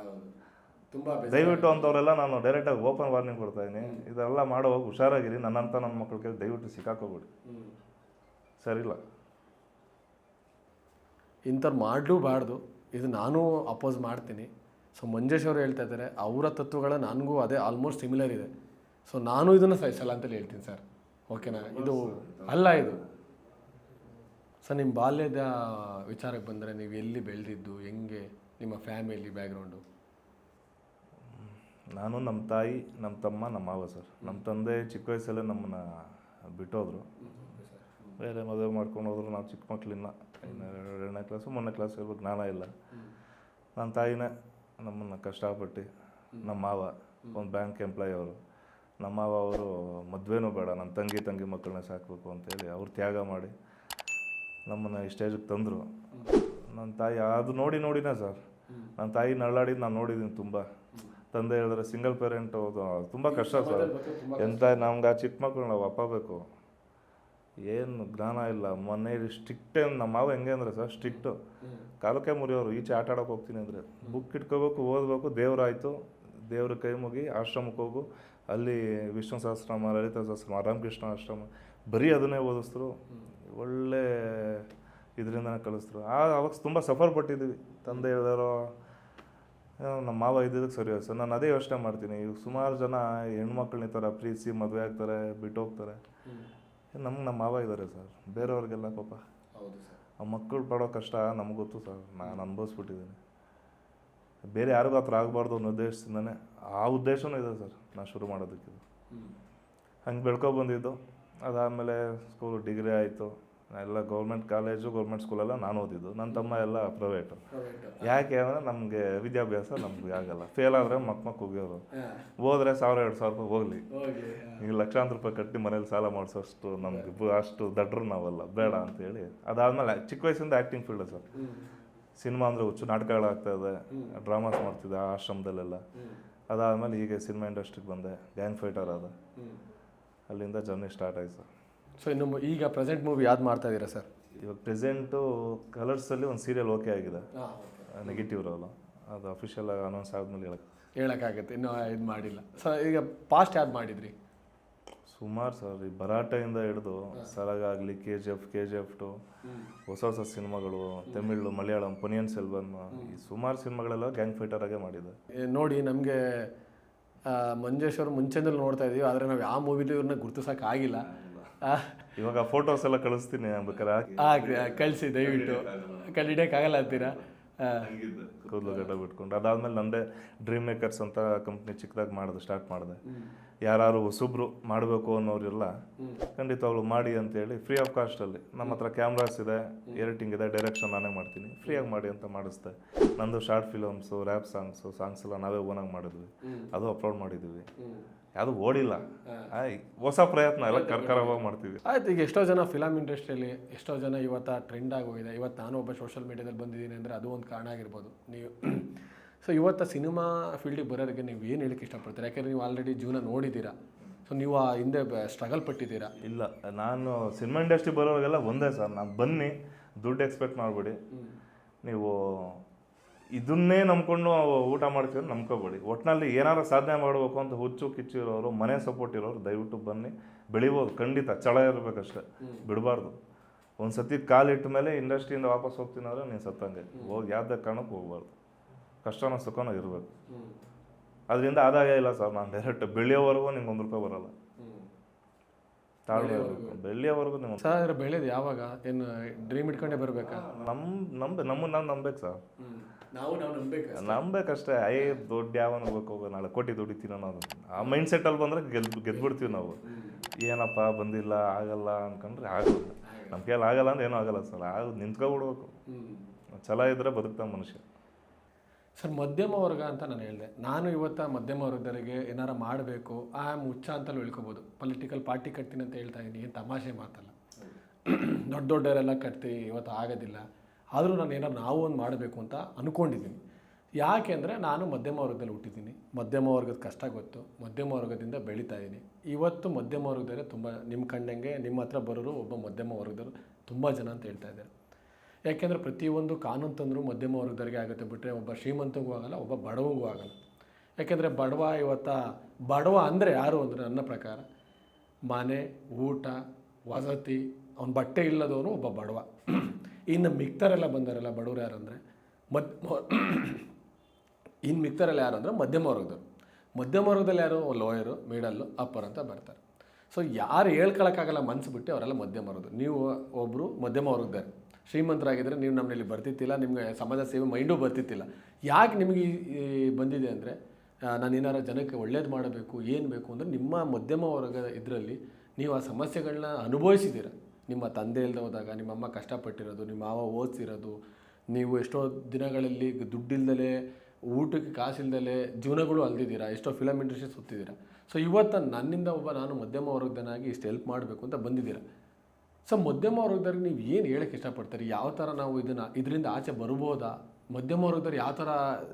ದಯವಿಟ್ಟು ಅಂಥವ್ರೆಲ್ಲ ನಾನು ಡೈರೆಕ್ಟಾಗಿ ಓಪನ್ ವಾರ್ನಿಂಗ್ ಕೊಡ್ತಾ ಇದ್ದೀನಿ. ಇದೆಲ್ಲ ಮಾಡೋ ಹೋಗಿ ಹುಷಾರಾಗಿರಿ. ನನ್ನಂತ ನನ್ನ ಮಕ್ಕಳಿಗೆ ದಯವಿಟ್ಟು ಸಿಕ್ಕಾಕೋಬಿಡಿ, ಸರಿಲ್ಲ. ಇಂಥವ್ರು ಮಾಡಲೂಬಾರ್ದು. ಇದು ನಾನು ಅಪೋಸ್ ಮಾಡ್ತೀನಿ. ಸೊ ಮಂಜೇಶ್ ಅವರು ಹೇಳ್ತಾ ಇದ್ದಾರೆ, ಅವರ ತತ್ವಗಳ ನನಗೂ ಅದೇ ಆಲ್ಮೋಸ್ಟ್ ಸಿಮಿಲರ್ ಇದೆ. ಸೊ ನಾನು ಇದನ್ನು ಸಹಿಸಲ್ಲ ಅಂತೇಳಿ ಹೇಳ್ತೀನಿ ಸರ್. ಓಕೆನಾ? ಇದು ಅಲ್ಲ ಇದು ಸರ್. ನಿಮ್ಮ ಬಾಲ್ಯದ ವಿಚಾರಕ್ಕೆ ಬಂದರೆ ನೀವು ಎಲ್ಲಿ ಬೆಳೆದಿದ್ದು, ಹೆಂಗೆ ನಿಮ್ಮ ಫ್ಯಾಮಿಲಿ ಬ್ಯಾಕ್ಗ್ರೌಂಡು? ನಾನು, ನಮ್ಮ ತಾಯಿ, ನಮ್ಮ ತಮ್ಮ, ನಮ್ಮ ಮಾವ ಸರ್. ನಮ್ಮ ತಂದೆ ಚಿಕ್ಕ ವಯಸ್ಸಲ್ಲೇ ನಮ್ಮನ್ನು ಬಿಟ್ಟೋದ್ರು, ಬೇರೆ ಮದುವೆ ಮಾಡ್ಕೊಂಡು ಹೋದ್ರು. ನಾವು ಚಿಕ್ಕ ಮಕ್ಕಳಿನ್ನ 2ನೇ ಕ್ಲಾಸು 3ನೇ ಕ್ಲಾಸ್ ಇರ್ಬೇಕು, ಜ್ಞಾನ ಇಲ್ಲ. ನನ್ನ ತಾಯಿನೇ ನಮ್ಮನ್ನು ಕಷ್ಟಪಟ್ಟು, ನಮ್ಮ ಮಾವ ಒಂದು ಬ್ಯಾಂಕ್ ಎಂಪ್ಲಾಯಿ ಅವರು. ನಮ್ಮ ಮಾವ ಅವರು ಮದುವೆನೂ ಬೇಡ, ನನ್ನ ತಂಗಿ ಮಕ್ಕಳನ್ನ ಸಾಕಬೇಕು ಅಂತೇಳಿ ಅವ್ರು ತ್ಯಾಗ ಮಾಡಿ ನಮ್ಮನ್ನು ಈ ಸ್ಟೇಜಿಗೆ ತಂದರು. ನನ್ನ ತಾಯಿ ಅದು ನೋಡಿನೇ ಸರ್. ನನ್ನ ತಾಯಿ ನಳ್ಳಾಡಿದ್ದು ನಾನು ನೋಡಿದ್ದೀನಿ ತುಂಬ. ತಂದೆ ಹೇಳಿದ್ರೆ ಸಿಂಗಲ್ ಪೇರೆಂಟು ತುಂಬ ಕಷ್ಟ ಸರ್. ಎಂತ ನಮ್ಗೆ ಆ ಚಿಕ್ಕ ಮಕ್ಕಳು ನಾವು ಅಪ್ಪ ಬೇಕು, ಏನು ಜ್ಞಾನ ಇಲ್ಲ. ಮನೇಲಿ ಸ್ಟ್ರಿಕ್ಟೇ. ನಮ್ಮ ಮಾವ ಹೆಂಗೆ ಅಂದರೆ ಸರ್, ಸ್ಟ್ರಿಕ್ಟು. ಕಾಲಕ್ಕೆ ಮುರಿಯೋರು. ಈಚೆ ಆಟ ಆಡೋಕೆ ಹೋಗ್ತೀನಿ ಅಂದರೆ ಬುಕ್ ಇಟ್ಕೋಬೇಕು, ಓದಬೇಕು. ದೇವರಾಯಿತು, ದೇವ್ರ ಕೈ ಮುಗಿ ಆಶ್ರಮಕ್ಕೆ ಹೋಗು, ಅಲ್ಲಿ ವಿಷ್ಣು ಸಹಸ್ರನಾಮ, ಲಲಿತ ಸಹಸ್ರನಾಮ, ರಾಮಕೃಷ್ಣ ಆಶ್ರಮ, ಬರೀ ಅದನ್ನೇ ಓದಿಸ್ತರು. ಒಳ್ಳೆ ಇದರಿಂದನೇ ಕಲಿಸ್ತರು. ಅವಾಗ ತುಂಬ ಸಫರ್ ಪಟ್ಟಿದ್ದೀವಿ. ತಂದೆ ಹೇಳಿದಾರೋ ನಮ್ಮ ಮಾವ ಇದ್ದಿದ್ದಕ್ಕೆ ಸರಿ ಸರ್. ನಾನು ಅದೇ ಯೋಚನೆ ಮಾಡ್ತೀನಿ. ಈಗ ಸುಮಾರು ಜನ ಹೆಣ್ಮಕ್ಳನ್ನ ಈ ಥರ ಪ್ರೀತಿಸಿ ಮದುವೆ ಆಗ್ತಾರೆ, ಬಿಟ್ಟು ಹೋಗ್ತಾರೆ. ನಮ್ಗೆ ನಮ್ಮ ಮಾವ ಇದ್ದಾರೆ ಸರ್. ಬೇರೆಯವ್ರಿಗೆಲ್ಲ ಪಾಪ ಆ ಮಕ್ಕಳು ಪಡೋ ಕಷ್ಟ ನಮ್ಗೆ ಗೊತ್ತು ಸರ್. ನಾನು ಅನುಭವಿಸ್ಬಿಟ್ಟಿದ್ದೀನಿ. ಬೇರೆ ಯಾರಿಗೂ ಆ ಥರ ಆಗಬಾರ್ದು ಅನ್ನೋ ಉದ್ದೇಶದಿಂದನೇ, ಆ ಉದ್ದೇಶನೂ ಇದೆ ಸರ್ ನಾನು ಶುರು ಮಾಡೋದಕ್ಕೆ. ಹಂಗೆ ಬೆಳ್ಕೊಬಂದಿದ್ದು. ಅದಾದಮೇಲೆ ಸ್ಕೂಲ್ ಡಿಗ್ರಿ ಆಯಿತು. ಎಲ್ಲ ಗೌರ್ಮೆಂಟ್ ಕಾಲೇಜು, ಗೌರ್ಮೆಂಟ್ ಸ್ಕೂಲೆಲ್ಲ ನಾನು ಓದಿದ್ದು. ನನ್ನ ತಮ್ಮ ಎಲ್ಲ ಪ್ರೈವೇಟು. ಯಾಕೆ ಅಂದರೆ ನಮಗೆ ವಿದ್ಯಾಭ್ಯಾಸ ನಮ್ಗೆ ಆಗಲ್ಲ. ಫೇಲ್ ಆದರೆ ಮಕ್ಕ ಹೋಗ್ಯೋರು. ಹೋದ್ರೆ 1000-2000 ರೂಪಾಯಿ ಹೋಗಲಿ, ಈಗ ಲಕ್ಷಾಂತರ ರೂಪಾಯಿ ಕಟ್ಟಿ ಮನೇಲಿ ಸಾಲ ಮಾಡಿಸೋಷ್ಟು ನಮ್ಗೆ ಅಷ್ಟು ದಡ್ರು ನಾವಲ್ಲ, ಬೇಡ ಅಂತೇಳಿ. ಅದಾದಮೇಲೆ ಚಿಕ್ಕ ವಯಸ್ಸಿಂದ ಆ್ಯಕ್ಟಿಂಗ್ ಫೀಲ್ಡ್ ಸರ್. ಸಿನಿಮಾ ಅಂದರೆ ಹುಚ್ಚು, ನಾಟಕಗಳಾಗ್ತಾಯಿದೆ, ಡ್ರಾಮಾಸ್ ಮಾಡ್ತಿದ್ದೆ ಆ ಆಶ್ರಮದಲ್ಲೆಲ್ಲ. ಅದಾದಮೇಲೆ ಹೀಗೆ ಸಿನಿಮಾ ಇಂಡಸ್ಟ್ರಿಗೆ ಬಂದೆ, ಗ್ಯಾಂಗ್ ಫೈಟರ್ ಆದ. ಅಲ್ಲಿಂದ ಜರ್ನಿ ಸ್ಟಾರ್ಟ್ ಆಯ್ತು ಸರ್. ಸೊ ಇನ್ನು ಈಗ ಪ್ರೆಸೆಂಟ್ ಮೂವಿ ಯಾವ್ದು ಮಾಡ್ತಾ ಇದ್ದೀರಾ ಸರ್? ಇವಾಗ ಪ್ರೆಸೆಂಟು ಕಲರ್ಸಲ್ಲಿ ಒಂದು ಸೀರಿಯಲ್ ಓಕೆ ಆಗಿದೆ, ನೆಗೆಟಿವ್ ರೋಲು. ಅದು ಅಫಿಷಿಯಲ್ ಅನೌನ್ಸ್ ಆದಮೇಲೆ ಹೇಳೋಕ್ಕಾಗತ್ತೆ, ಇನ್ನೂ ಇದು ಮಾಡಿಲ್ಲ. ಸೊ ಈಗ ಪಾಸ್ಟ್ ಯಾವ್ದು ಮಾಡಿದ್ರಿ? ಸುಮಾರು ಸರ್. ಈ ಭರಾಟೆಯಿಂದ ಹಿಡಿದು ಸರಗಾಗಲಿ, KGF 2, ಹೊಸ ಸಿನಿಮಾಗಳು, ತಮಿಳು, ಮಲಯಾಳಂ, ಪೊನಿಯನ್ ಸೆಲ್ವನ್, ಈ ಸುಮಾರು ಸಿನಿಮಾಗಳೆಲ್ಲ ಗ್ಯಾಂಗ್ ಫೈಟರ್ ಆಗೇ ಮಾಡಿದೆ. ನೋಡಿ, ನಮಗೆ ಮಂಜೇಶ್ ಅವರು ಮುಂಚೆನಲ್ಲಿ ನೋಡ್ತಾ ಇದ್ದೀವಿ, ಆದರೆ ನಾವು ಯಾವ ಮೂವಿಲಿ ಇವ್ರನ್ನ ಗುರ್ತಿಸೋಕ್ಕಾಗಿಲ್ಲ. ಇವಾಗ ಫೋಟೋಸ್ ಎಲ್ಲ ಕಳಿಸ್ತೀನಿ, ಬೇಕಾದ್ರೆ ಕಳಿಸಿ ದಯವಿಟ್ಟು. ಕಂಡಿಡಿಯೋಕ್ಕಾಗಲ್ಲ ಅಂತೀರಾ? ಕೂದಲು ಗಡ್ಡ ಬಿಟ್ಕೊಂಡು. ಅದಾದ್ಮೇಲೆ ನಂದೇ ಡ್ರೀಮ್ ಮೇಕರ್ಸ್ ಅಂತ ಕಂಪ್ನಿ ಚಿಕ್ಕದಾಗಿ ಸ್ಟಾರ್ಟ್ ಮಾಡಿದೆ. ಯಾರು ಹೊಸಬ್ರು ಮಾಡಬೇಕು ಅನ್ನೋರೆಲ್ಲ ಖಂಡಿತವಾಗ್ಲೂ ಮಾಡಿ ಅಂತೇಳಿ ಫ್ರೀ ಆಫ್ ಕಾಸ್ಟಲ್ಲಿ. ನಮ್ಮ ಹತ್ರ ಕ್ಯಾಮ್ರಾಸ್ ಇದೆ, ಎಡಿಟಿಂಗ್ ಇದೆ, ಡೈರೆಕ್ಷನ್ ನಾನೇ ಮಾಡ್ತೀನಿ, ಫ್ರೀಯಾಗಿ ಮಾಡಿ ಅಂತ ಮಾಡಿಸ್ದೆ. ನಂದು ಶಾರ್ಟ್ ಫಿಲಮ್ಸು, ರ್ಯಾಪ್ ಸಾಂಗ್ಸ್ ಎಲ್ಲ ನಾವೇ ಓನಾಗಿ ಮಾಡಿದ್ವಿ, ಅದು ಅಪ್ಲೋಡ್ ಮಾಡಿದ್ದೀವಿ. ಯಾವುದು ಓಡಿಲ್ಲ, ಹೊಸ ಪ್ರಯತ್ನ ಎಲ್ಲ ಕರ್ಕರವಾಗಿ ಮಾಡ್ತೀವಿ. ಆಯ್ತು. ಈಗ ಎಷ್ಟೋ ಜನ ಫಿಲಮ್ ಇಂಡಸ್ಟ್ರಿಯಲ್ಲಿ ಎಷ್ಟೋ ಜನ ಇವತ್ತು ಟ್ರೆಂಡ್ ಆಗೋಗಿದೆ. ಇವತ್ತು ನಾನು ಒಬ್ಬ ಸೋಷಿಯಲ್ ಮೀಡಿಯಾದಲ್ಲಿ ಬಂದಿದ್ದೀನಿ ಅಂದರೆ ಅದು ಒಂದು ಕಾರಣ ಆಗಿರ್ಬೋದು. ನೀವು ಸೊ ಇವತ್ತು ಸಿನಿಮಾ ಫೀಲ್ಡಿಗೆ ಬರೋರಿಗೆ ನೀವು ಏನು ಹೇಳಕ್ಕೆ ಇಷ್ಟಪಡ್ತೀರಾ? ಯಾಕೆಂದರೆ ನೀವು ಆಲ್ರೆಡಿ ಜೀವನ ನೋಡಿದ್ದೀರಾ. ಸೊ ನೀವು ಆ ಹಿಂದೆ ಸ್ಟ್ರಗಲ್ ಪಟ್ಟಿದ್ದೀರಾ. ಇಲ್ಲ, ನಾನು ಸಿನಿಮಾ ಇಂಡಸ್ಟ್ರಿ ಬರೋರಿಗೆಲ್ಲ ಒಂದೇ ಸರ್, ನಾನು ಬನ್ನಿ, ದುಡ್ಡು ಎಕ್ಸ್ಪೆಕ್ಟ್ ಮಾಡಿಬಿಡಿ. ನೀವು ಇದನ್ನೇ ನಂಬ್ಕೊಂಡು ಊಟ ಮಾಡ್ತೀವಿ ನಂಬ್ಕೋಬೇಡಿ. ಒಟ್ಟಿನಲ್ಲಿ ಏನಾರು ಸಾಧನೆ ಮಾಡಬೇಕು ಅಂತ ಹುಚ್ಚು ಕಿಚ್ಚು ಇರೋರು, ಮನೆ ಸಪೋರ್ಟ್ ಇರೋರು ದಯವಿಟ್ಟು ಬನ್ನಿ, ಬೆಳಿಬೋದು. ಖಂಡಿತ ಛಳ ಇರಬೇಕಷ್ಟೆ, ಬಿಡಬಾರ್ದು. ಒಂದು ಸತಿ ಕಾಲಿಟ್ಟ ಮೇಲೆ ಇಂಡಸ್ಟ್ರಿಯಿಂದ ವಾಪಸ್ ಹೋಗ್ತೀನಿ ಅಂದರೆ ನೀನು ಸತ್ತಂಗೆ. ಹೋಗಿ ಯಾವುದೇ ಕಾರಣಕ್ಕೆ ಹೋಗ್ಬಾರ್ದು. ಕಷ್ಟನೋ ಸುಖನೋ ಇರಬೇಕು. ಅದರಿಂದ ಆದಾಯ ಇಲ್ಲ ಸರ್, ನಾನು ಡೈರೆಕ್ಟ್ ಬೆಳೆಯೋವರೆಗೂ ನಿಮ್ಗೆ ₹1 ಬರಲ್ಲ. ತಾಳ್ಮೆ ಇರಬೇಕು, ಬೆಳೆಯೋವರೆಗೂ ನೀವು ಸರ್. ಬೆಳೆಯೋದು ಯಾವಾಗ? ಏನು ಡ್ರೀಮ್ ಇಟ್ಕೊಂಡೇ ಬರಬೇಕಾ? ನಮ್ಮನ್ನು ನಾವು ನಂಬೇಕು ಸರ್. ನಾವು ನಂಬೇಕು, ನಂಬೇಕಷ್ಟೇ. ದುಡ್ಡು ಯಾವನ ಹೋಗ್ಬೇಕು, ನಾಳೆ ಕೋಟಿ ದುಡಿತೀವಿ ಅನ್ನೋದು ಆ ಮೈಂಡ್ ಸೆಟ್ಟಲ್ಲಿ ಬಂದರೆ ಗೆದ್ಬಿಡ್ತೀವಿ ನಾವು. ಏನಪ್ಪ ಬಂದಿಲ್ಲ ಆಗಲ್ಲ ಅಂದ್ಕೊಂಡ್ರೆ ಆಗಲ್ಲ. ನಮ್ಮ ಕೈಯಲ್ಲಿ ಆಗಲ್ಲ ಅಂದ್ರೆ ಏನೂ ಆಗಲ್ಲ ಸರ್. ನಿಂತ್ಕೊಬಿಡ್ಬೇಕು. ಛಲ ಇದ್ದರೆ ಬದುಕ್ತಾನೆ ಮನುಷ್ಯ. ಸರ್, ಮಧ್ಯಮ ವರ್ಗ ಅಂತ ನಾನು ಹೇಳಿದೆ. ನಾನು ಇವತ್ತು ಮಧ್ಯಮ ವರ್ಗದವರಿಗೆ ಏನಾರು ಮಾಡಬೇಕು, ಆ ಮುಚ್ಚ ಅಂತಲೂ ಹೇಳ್ಕೊಬೋದು. ಪೊಲಿಟಿಕಲ್ ಪಾರ್ಟಿ ಕಟ್ತೀನಿ ಅಂತ ಹೇಳ್ತಾ ಇದ್ದೀನಿ, ಏನು ತಮಾಷೆ ಮಾತಲ್ಲ. ದೊಡ್ಡವರೆಲ್ಲ ಕಟ್ತೀವಿ, ಇವತ್ತು ಆಗೋದಿಲ್ಲ. ಆದರೂ ನಾನು ಏನಾರು ನಾವು ಒಂದು ಮಾಡಬೇಕು ಅಂತ ಅಂದ್ಕೊಂಡಿದ್ದೀನಿ. ಯಾಕೆ ಅಂದರೆ ನಾನು ಮಧ್ಯಮ ವರ್ಗದಲ್ಲಿ ಹುಟ್ಟಿದ್ದೀನಿ, ಮಧ್ಯಮ ವರ್ಗದ ಕಷ್ಟ ಗೊತ್ತು, ಮಧ್ಯಮ ವರ್ಗದಿಂದ ಬೆಳೀತಾ ಇದ್ದೀನಿ. ಇವತ್ತು ಮಧ್ಯಮ ವರ್ಗದವರೇ ತುಂಬ, ನಿಮ್ಮ ಕಂಡಂಗೆ ನಿಮ್ಮ ಹತ್ರ ಬರೋರು ಒಬ್ಬ ಮಧ್ಯಮ ವರ್ಗದವರು ತುಂಬ ಜನ ಅಂತ ಹೇಳ್ತಾ ಇದ್ದಾರೆ. ಯಾಕೆಂದರೆ ಪ್ರತಿಯೊಂದು ಕಾನೂನು ತಂದರೂ ಮಧ್ಯಮ ವರ್ಗದವರಿಗೆ ಆಗುತ್ತೆ ಬಿಟ್ಟರೆ ಒಬ್ಬ ಶ್ರೀಮಂತಗೂ ಆಗಲ್ಲ, ಒಬ್ಬ ಬಡವಗೂ ಆಗಲ್ಲ. ಯಾಕೆಂದರೆ ಬಡವ ಅಂದರೆ ಯಾರು ಅಂದರೆ ನನ್ನ ಪ್ರಕಾರ ಮನೆ, ಊಟ, ವಸತಿ, ಅವ್ನ ಬಟ್ಟೆ ಇಲ್ಲದವನು ಒಬ್ಬ ಬಡವ. ಇನ್ನು ಮಿಕ್ತರೆಲ್ಲ ಬಂದಾರಲ್ಲ ಬಡವರು ಯಾರಂದರೆ ಇನ್ನು ಮಿಕ್ತರೆಲ್ಲ ಯಾರು ಅಂದರೆ ಮಧ್ಯಮ ವರ್ಗದವರು. ಮಧ್ಯಮ ವರ್ಗದಲ್ಲಿ ಯಾರು ಲೋಯರು, ಮಿಡಲ್ಲು, ಅಪ್ಪರ್ ಅಂತ ಬರ್ತಾರೆ. ಸೊ ಯಾರು ಹೇಳ್ಕೊಳಕ್ಕಾಗಲ್ಲ ಮನಸ್ಸು ಬಿಟ್ಟು ಅವರೆಲ್ಲ ಮಧ್ಯಮ ವರ್ಗದವರು. ನೀವು ಒಬ್ಬರು ಮಧ್ಯಮ ವರ್ಗದವರು ಶ್ರೀಮಂತರಾಗಿದ್ದರೆ ನೀವು ನಮ್ಮಲ್ಲಿ ಬರ್ತಿತ್ತಿಲ್ಲ, ನಿಮಗೆ ಸಮಾಜ ಸೇವೆ ಮೈಂಡು ಬರ್ತಿತ್ತಿಲ್ಲ. ಯಾಕೆ ನಿಮಗೆ ಬಂದಿದೆ ಅಂದರೆ ನಾನು ಏನಾರು ಜನಕ್ಕೆ ಒಳ್ಳೇದು ಮಾಡಬೇಕು, ಏನು ಬೇಕು ಅಂದರೆ ನಿಮ್ಮ ಮಧ್ಯಮ ವರ್ಗದ ಇದರಲ್ಲಿ ನೀವು ಆ ಸಮಸ್ಯೆಗಳನ್ನ ಅನುಭವಿಸಿದ್ದೀರ. ನಿಮ್ಮ ತಂದೆ ಇಲ್ಲದೆ ಹೋದಾಗ ನಿಮ್ಮಮ್ಮ ಕಷ್ಟಪಟ್ಟಿರೋದು, ನಿಮ್ಮ ಮಾವ ಓದಿಸಿರೋದು, ನೀವು ಎಷ್ಟೋ ದಿನಗಳಲ್ಲಿ ದುಡ್ಡಿಲ್ದಲೇ, ಊಟಕ್ಕೆ ಕಾಸಿಲ್ದಲೇ ಜೀವನಗಳು ಅಲ್ದಿದ್ದೀರಾ, ಎಷ್ಟೋ ಫಿಲಮ್ ಇಂಡಸ್ಟ್ರಿ ಸುತ್ತಿದ್ದೀರಾ. ಸೊ ಇವತ್ತು ನನ್ನಿಂದ ನಾನು ಮಧ್ಯಮ ವರ್ಗದನಾಗಿ ಇಷ್ಟು ಹೆಲ್ಪ್ ಮಾಡಬೇಕು ಅಂತ ಬಂದಿದ್ದೀರಾ. ಸೊ ಮಧ್ಯಮ ವರ್ಗದವ್ರಿಗೆ ನೀವು ಏನು ಹೇಳೋಕ್ಕೆ ಇಷ್ಟಪಡ್ತಾರೆ? ಯಾವ ಥರ ನಾವು ಇದರಿಂದ ಆಚೆ ಬರ್ಬೋದಾ? ಮಧ್ಯಮ ವರ್ಗದವ್ರು ಯಾವ ಥರ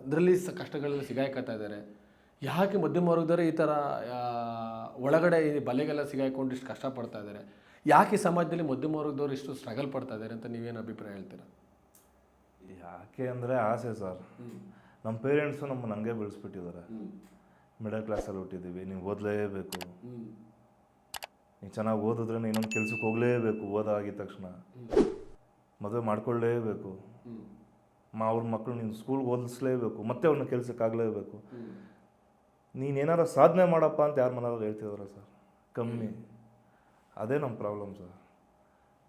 ಇದರಲ್ಲಿ ಕಷ್ಟಗಳಲ್ಲಿ ಸಿಗಾಯ್ಕೊತಾ ಇದ್ದಾರೆ? ಯಾಕೆ ಮಧ್ಯಮ ವರ್ಗದವರು ಈ ಥರ ಒಳಗಡೆ ಈ ಬಲೆಗೆಲ್ಲ ಸಿಗಾಯ್ಕೊಂಡು ಇಷ್ಟು ಕಷ್ಟಪಡ್ತಾ ಇದ್ದಾರೆ? ಯಾಕೆ ಸಮಾಜದಲ್ಲಿ ಮಧ್ಯಮ ವರ್ಗದವ್ರು ಇಷ್ಟು ಸ್ಟ್ರಗಲ್ ಪಡ್ತಾ ಇದ್ದಾರೆ ಅಂತ ನೀವೇನು ಅಭಿಪ್ರಾಯ ಹೇಳ್ತೀರಾ? ಯಾಕೆ ಅಂದರೆ ಆಸೆ ಸರ್. ನಮ್ಮ ಪೇರೆಂಟ್ಸು ನಮ್ಮನ್ನು ಹಂಗೆ ಬೆಳೆಸ್ಬಿಟ್ಟಿದ್ದಾರೆ. ಮಿಡಲ್ ಕ್ಲಾಸಲ್ಲಿ ಹುಟ್ಟಿದ್ದೀವಿ, ನೀವು ಓದಲೇಬೇಕು, ನೀವು ಚೆನ್ನಾಗಿ ಓದಿದ್ರೆ ಇನ್ನೊಂದು ಕೆಲ್ಸಕ್ಕೆ ಹೋಗಲೇಬೇಕು, ಓದಾಗಿದ ತಕ್ಷಣ ಮದುವೆ ಮಾಡ್ಕೊಳ್ಳೇಬೇಕು, ಅವ್ರ ಮಕ್ಕಳು ನೀನು ಸ್ಕೂಲ್ಗೆ ಓದಿಸ್ಲೇಬೇಕು, ಮತ್ತೆ ಅವ್ರನ್ನ ಕೆಲ್ಸಕ್ಕೆ ಆಗಲೇಬೇಕು. ನೀನೇನಾರ ಸಾಧನೆ ಮಾಡಪ್ಪ ಅಂತ ಯಾರು ಮನೆಯವ್ರು ಹೇಳ್ತಿದಾರೆ ಸರ್? ಕಮ್ಮಿ. ಅದೇ ನಮ್ಮ ಪ್ರಾಬ್ಲಮ್ ಸರ್.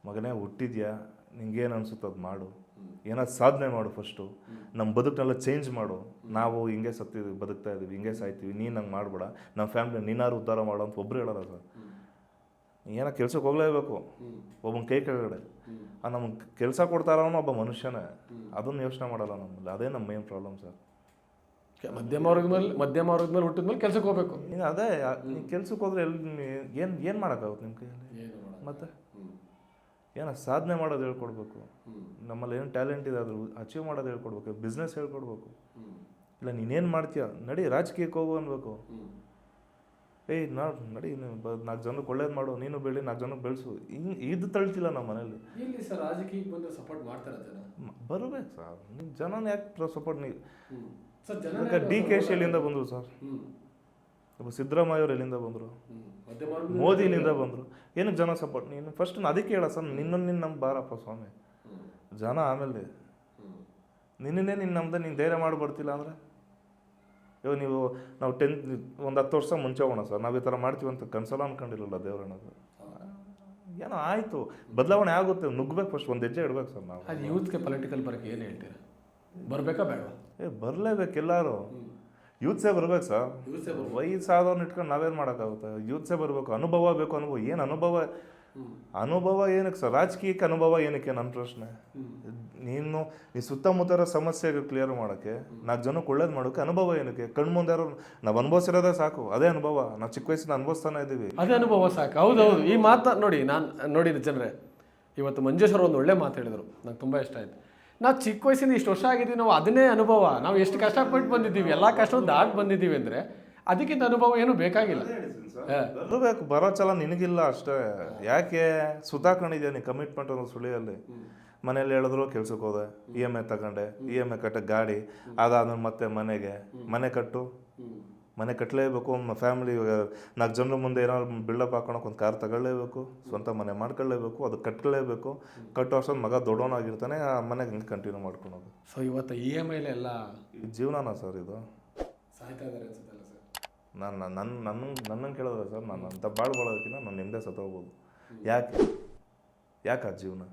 ಮಗನೇ ಹುಟ್ಟಿದ್ಯಾ, ನಿಂಗೇನು ಅನಿಸುತ್ತೋ ಅದು ಮಾಡು, ಏನಾದ್ರು ಸಾಧನೆ ಮಾಡು ಫಸ್ಟು. ನಮ್ಮ ಬದುಕನ್ನೆಲ್ಲ ಚೇಂಜ್ ಮಾಡು. ನಾವು ಹಿಂಗೆ ಬದುಕ್ತಾ ಇದ್ದೀವಿ, ಹಿಂಗೆ ಸಾಯ್ತೀವಿ, ನೀನು ಹಂಗೆ ಮಾಡಬೇಡ, ನಮ್ಮ ಫ್ಯಾಮಿಲಿ ನೀನಾರು ಉದ್ಧಾರ ಮಾಡು ಅಂತ ಒಬ್ಬರು ಹೇಳೋಲ್ಲ ಸರ್. ಏನೋ ಕೆಲ್ಸಕ್ಕೆ ಹೋಗಲೇಬೇಕು, ಒಬ್ಬನ ಕೈ ಕೆಳಗಡೆ. ನಮ್ಗೆ ಕೆಲಸ ಕೊಡ್ತಾರವನು ಒಬ್ಬ ಮನುಷ್ಯನೇ, ಅದನ್ನು ಯೋಚನೆ ಮಾಡಲ್ಲ ನಮ್ಮಲ್ಲಿ. ಅದೇ ನಮ್ಮ ಮೇನ್ ಪ್ರಾಬ್ಲಮ್ ಸರ್. ಮಧ್ಯಮ ವರ್ಗದ ಮೇಲೆ ಹುಟ್ಟಿದ್ಮೇಲೆ ಕೆಲ್ಸಕ್ಕೆ ಹೋಗ್ಬೇಕು. ಅದೇ ನೀವು ಕೆಲ್ಸಕ್ಕೆ ಹೋದ್ರೆ ಏನು ಮಾಡೋಕ್ಕಾಗುತ್ತೆ ನಿಮ್ಮ ಕೈಯಲ್ಲಿ? ಮತ್ತೆ ಏನೋ ಸಾಧನೆ ಮಾಡೋದು ಹೇಳ್ಕೊಡ್ಬೇಕು. ನಮ್ಮಲ್ಲಿ ಏನು ಟ್ಯಾಲೆಂಟ್ ಇದೆ ಅದ್ರ ಅಚೀವ್ ಮಾಡೋದು ಹೇಳ್ಕೊಡ್ಬೇಕು, ಬಿಸ್ನೆಸ್ ಹೇಳ್ಕೊಡ್ಬೇಕು. ಇಲ್ಲ ನೀನೇನು ಮಾಡ್ತೀಯ, ನಡಿ ರಾಜಕೀಯಕ್ಕೆ ಹೋಗು ಅನ್ಬೇಕು. ನಡಿ 4 ಜನಕ್ಕೆ ಒಳ್ಳೇದು ಮಾಡು, ನೀನು ಬೆಳಿ, 4 ಜನಕ್ಕೆ ಬೆಳೆಸು. ಇದು ತಳ್ತಿಲ್ಲ ನಮ್ಮ ಮನೇಲಿ. ಇಲ್ಲಿ ಸರ್ ರಾಜಕೀಯಕ್ಕೆ ಬಂದು ಸಪೋರ್ಟ್ ಮಾಡ್ತಾರೆ ಜನ. ಬರಬೇಕು ಸರ್, ನೀವು ಜನನ ಯಾಕೆ ಸಪೋರ್ಟ್? ನೀವು ಸರ್ DK ಎಲ್ಲಿಂದ ಬಂದರು ಸರ್? ಸಿದ್ದರಾಮಯ್ಯ ಅವ್ರು ಎಲ್ಲಿಂದ ಬಂದರು? ಮೋದಿ ಇಲ್ಲಿಂದ ಬಂದರು. ಏನಕ್ಕೆ ಜನ ಸಪೋರ್ಟ್? ನೀನು ಫಸ್ಟ್ ಅದಕ್ಕೆ ಹೇಳ ಸರ್, ನಿನ್ನನ್ನು ನಮ್ಮ ಬಾರಪ್ಪ ಸ್ವಾಮಿ, ಜನ ಆಮೇಲೆ ನಿನ್ನೇ ನೀನು ನಮ್ದು ನೀನು ಧೈರ್ಯ ಮಾಡಿ ಬರ್ತಿಲ್ಲ ಅಂದರೆ ಇವಾಗ ನಾವು 10 ವರ್ಷ ಮುಂಚೆ ಹೋಗೋಣ ಸರ್, ನಾವು ಈ ಥರ ಮಾಡ್ತೀವಿ ಅಂತ ಕನ್ಸಲ್ಲ ಅನ್ಕೊಂಡಿರಲಿಲ್ಲ ದೇವ್ರಣ್ಣದು. ಏನೋ ಆಯಿತು, ಬದಲಾವಣೆ ಆಗುತ್ತೆ, ನುಗ್ಬೇಕು. ಫಸ್ಟ್ ಒಂದು ಹೆಜ್ಜೆ ಇಡ್ಬೇಕು ಸರ್ ನಾವು. ಅದು ಯೂತ್ಗೆ ಪೊಲಿಟಿಕಲ್ ಬರೋಕ್ಕೆ ಏನು ಹೇಳ್ತೀರಾ? ಬರಬೇಕಾ ಬೇಡ? ಬರಲೇಬೇಕು ಎಲ್ಲರೂ. ಯೂತ್ಸೇ ಬರ್ಬೇಕು ಸರ್. ವಯಸ್ಸಾದವ್ರನ್ನ ಇಟ್ಕೊಂಡು ನಾವೇನು ಮಾಡೋಕ್ಕಾಗುತ್ತೆ? ಯೂತ್ಸೇ ಬರಬೇಕು. ಅನುಭವ ಬೇಕು. ಏನು ಅನುಭವ ಏನಕ್ಕೆ ಸರ್? ರಾಜಕೀಯಕ್ಕೆ ಅನುಭವ ಏನಕ್ಕೆ ನನ್ನ ಪ್ರಶ್ನೆ. ನೀನು ಈ ಸುತ್ತಮುತ್ತರ ಸಮಸ್ಯೆಗೆ ಕ್ಲಿಯರ್ ಮಾಡೋಕ್ಕೆ, 4 ಜನಕ್ಕೆ ಒಳ್ಳೇದು ಮಾಡೋಕ್ಕೆ ಅನುಭವ ಏನಕ್ಕೆ? ಕಣ್ಮುಂದೆ ಯಾರು ನಾವು ಅನುಭವಿಸಿರೋದೇ ಸಾಕು, ಅದೇ ಅನುಭವ. ನಾವು ಚಿಕ್ಕ ವಯಸ್ಸಿನ ಅನುಭವಿಸ್ತಾನೆ ಇದ್ದೀವಿ, ಅದೇ ಅನುಭವ ಸಾಕು. ಹೌದೌದು. ಈ ಮಾತು ನೋಡಿ, ನಾನು ನೋಡಿದ ಜನರೇ ಇವತ್ತು ಮಂಜೇಶ್ವರ ಒಂದು ಒಳ್ಳೆ ಮಾತು ಹೇಳಿದರು, ನಂಗೆ ತುಂಬ ಇಷ್ಟ ಆಯಿತು. ನಾವು ಚಿಕ್ಕ ವಯಸ್ಸಿಂದ ಇಷ್ಟು ವರ್ಷ ಆಗಿದ್ದೀವಿ, ನಾವು ಅದನ್ನೇ ಅನುಭವ. ನಾವು ಎಷ್ಟು ಕಷ್ಟಪಟ್ಟು ಬಂದಿದ್ದೀವಿ, ಎಲ್ಲ ಕಷ್ಟ ದಾಟಿ ಬಂದಿದ್ದೀವಿ ಅಂದರೆ ಅದಕ್ಕಿಂತ ಅನುಭವ ಏನು ಬೇಕಾಗಿಲ್ಲ. ಬರಬೇಕು, ಬರೋ ಛಲ ನಿನಗಿಲ್ಲ ಅಷ್ಟೇ. ಯಾಕೆ ಸುತ್ತಾಕೊಂಡಿದ್ಯಾ ನೀ ಕಮಿಟ್ಮೆಂಟ್ ಅನ್ನೋ ಸುಳಿಯಲ್ಲಿ. ಮನೇಲಿ ಹೇಳಿದ್ರು ಕೆಲ್ಸಕ್ಕೆ ಹೋದೆ, EMI ತಗೊಂಡೆ, EMI ಕಟ್ಟಕ್ಕೆ ಗಾಡಿ, ಅದಾದ್ಮೇಲೆ ಮತ್ತೆ ಮನೆ ಕಟ್ಟು, ಮನೆ ಕಟ್ಟಲೇಬೇಕು. ಫ್ಯಾಮಿಲಿ 4 ಜನರ ಮುಂದೆ ಏನಾದ್ರು ಬಿಲ್ಡಪ್ ಹಾಕೊಳಕ್ಕೆ ಒಂದು ಕಾರ್ ತಗೊಳ್ಳೇಬೇಕು, ಸ್ವಂತ ಮನೆ ಮಾಡ್ಕೊಳ್ಳೇಬೇಕು, ಅದು ಕಟ್ಕೊಳ್ಳೇಬೇಕು. ಕಟ್ಟೋ ಅಷ್ಟೊಂದು ಮಗ ದೊಡ್ಡವನಾಗಿರ್ತಾನೆ, ಆ ಮನೆಗೆ ಹಿಂಗೆ ಕಂಟಿನ್ಯೂ ಮಾಡ್ಕೊಳೋದು. ಸೊ ಇವತ್ತು EMI ಎಲ್ಲ ಜೀವನನ ಸರ್ ಇದು? ಸಾಯ್ತಾ ಇದ್ದಾರೆ ಅನ್ಸುತ್ತಲ್ಲ ಸರ್? ನನ್ನನ್ನು ಕೇಳಿದ್ರೆ ಸರ್, ನಾನು ಅಂತ ಬಾಳೋದಕ್ಕಿಂತ ನಾನು ನಿಮ್ಮದೇ ಸತ್ತೋಗ್ಬೋದು. ಯಾಕೆ ಆ ಜೀವನ?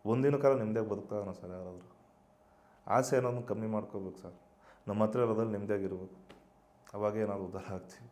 ಒಂದಿನ ಕಾಲ ನಿಮ್ಮದೇ ಬದುಕ್ತಾವನ ಸರ್ ಯಾರಾದರೂ? ಆಸೆ ಅನ್ನೋದನ್ನ ಕಮ್ಮಿ ಮಾಡ್ಕೋಬೇಕು ಸರ್. ನಮ್ಮ ಹತ್ರ ಇರೋದ್ರಲ್ಲಿ ನಿಮ್ಮದೇ ಆಗಿರ್ಬೇಕು, ಅವಾಗ ಏನಾದ್ರು ಉದ್ಧಾರ ಆಗ್ತೀವಿ.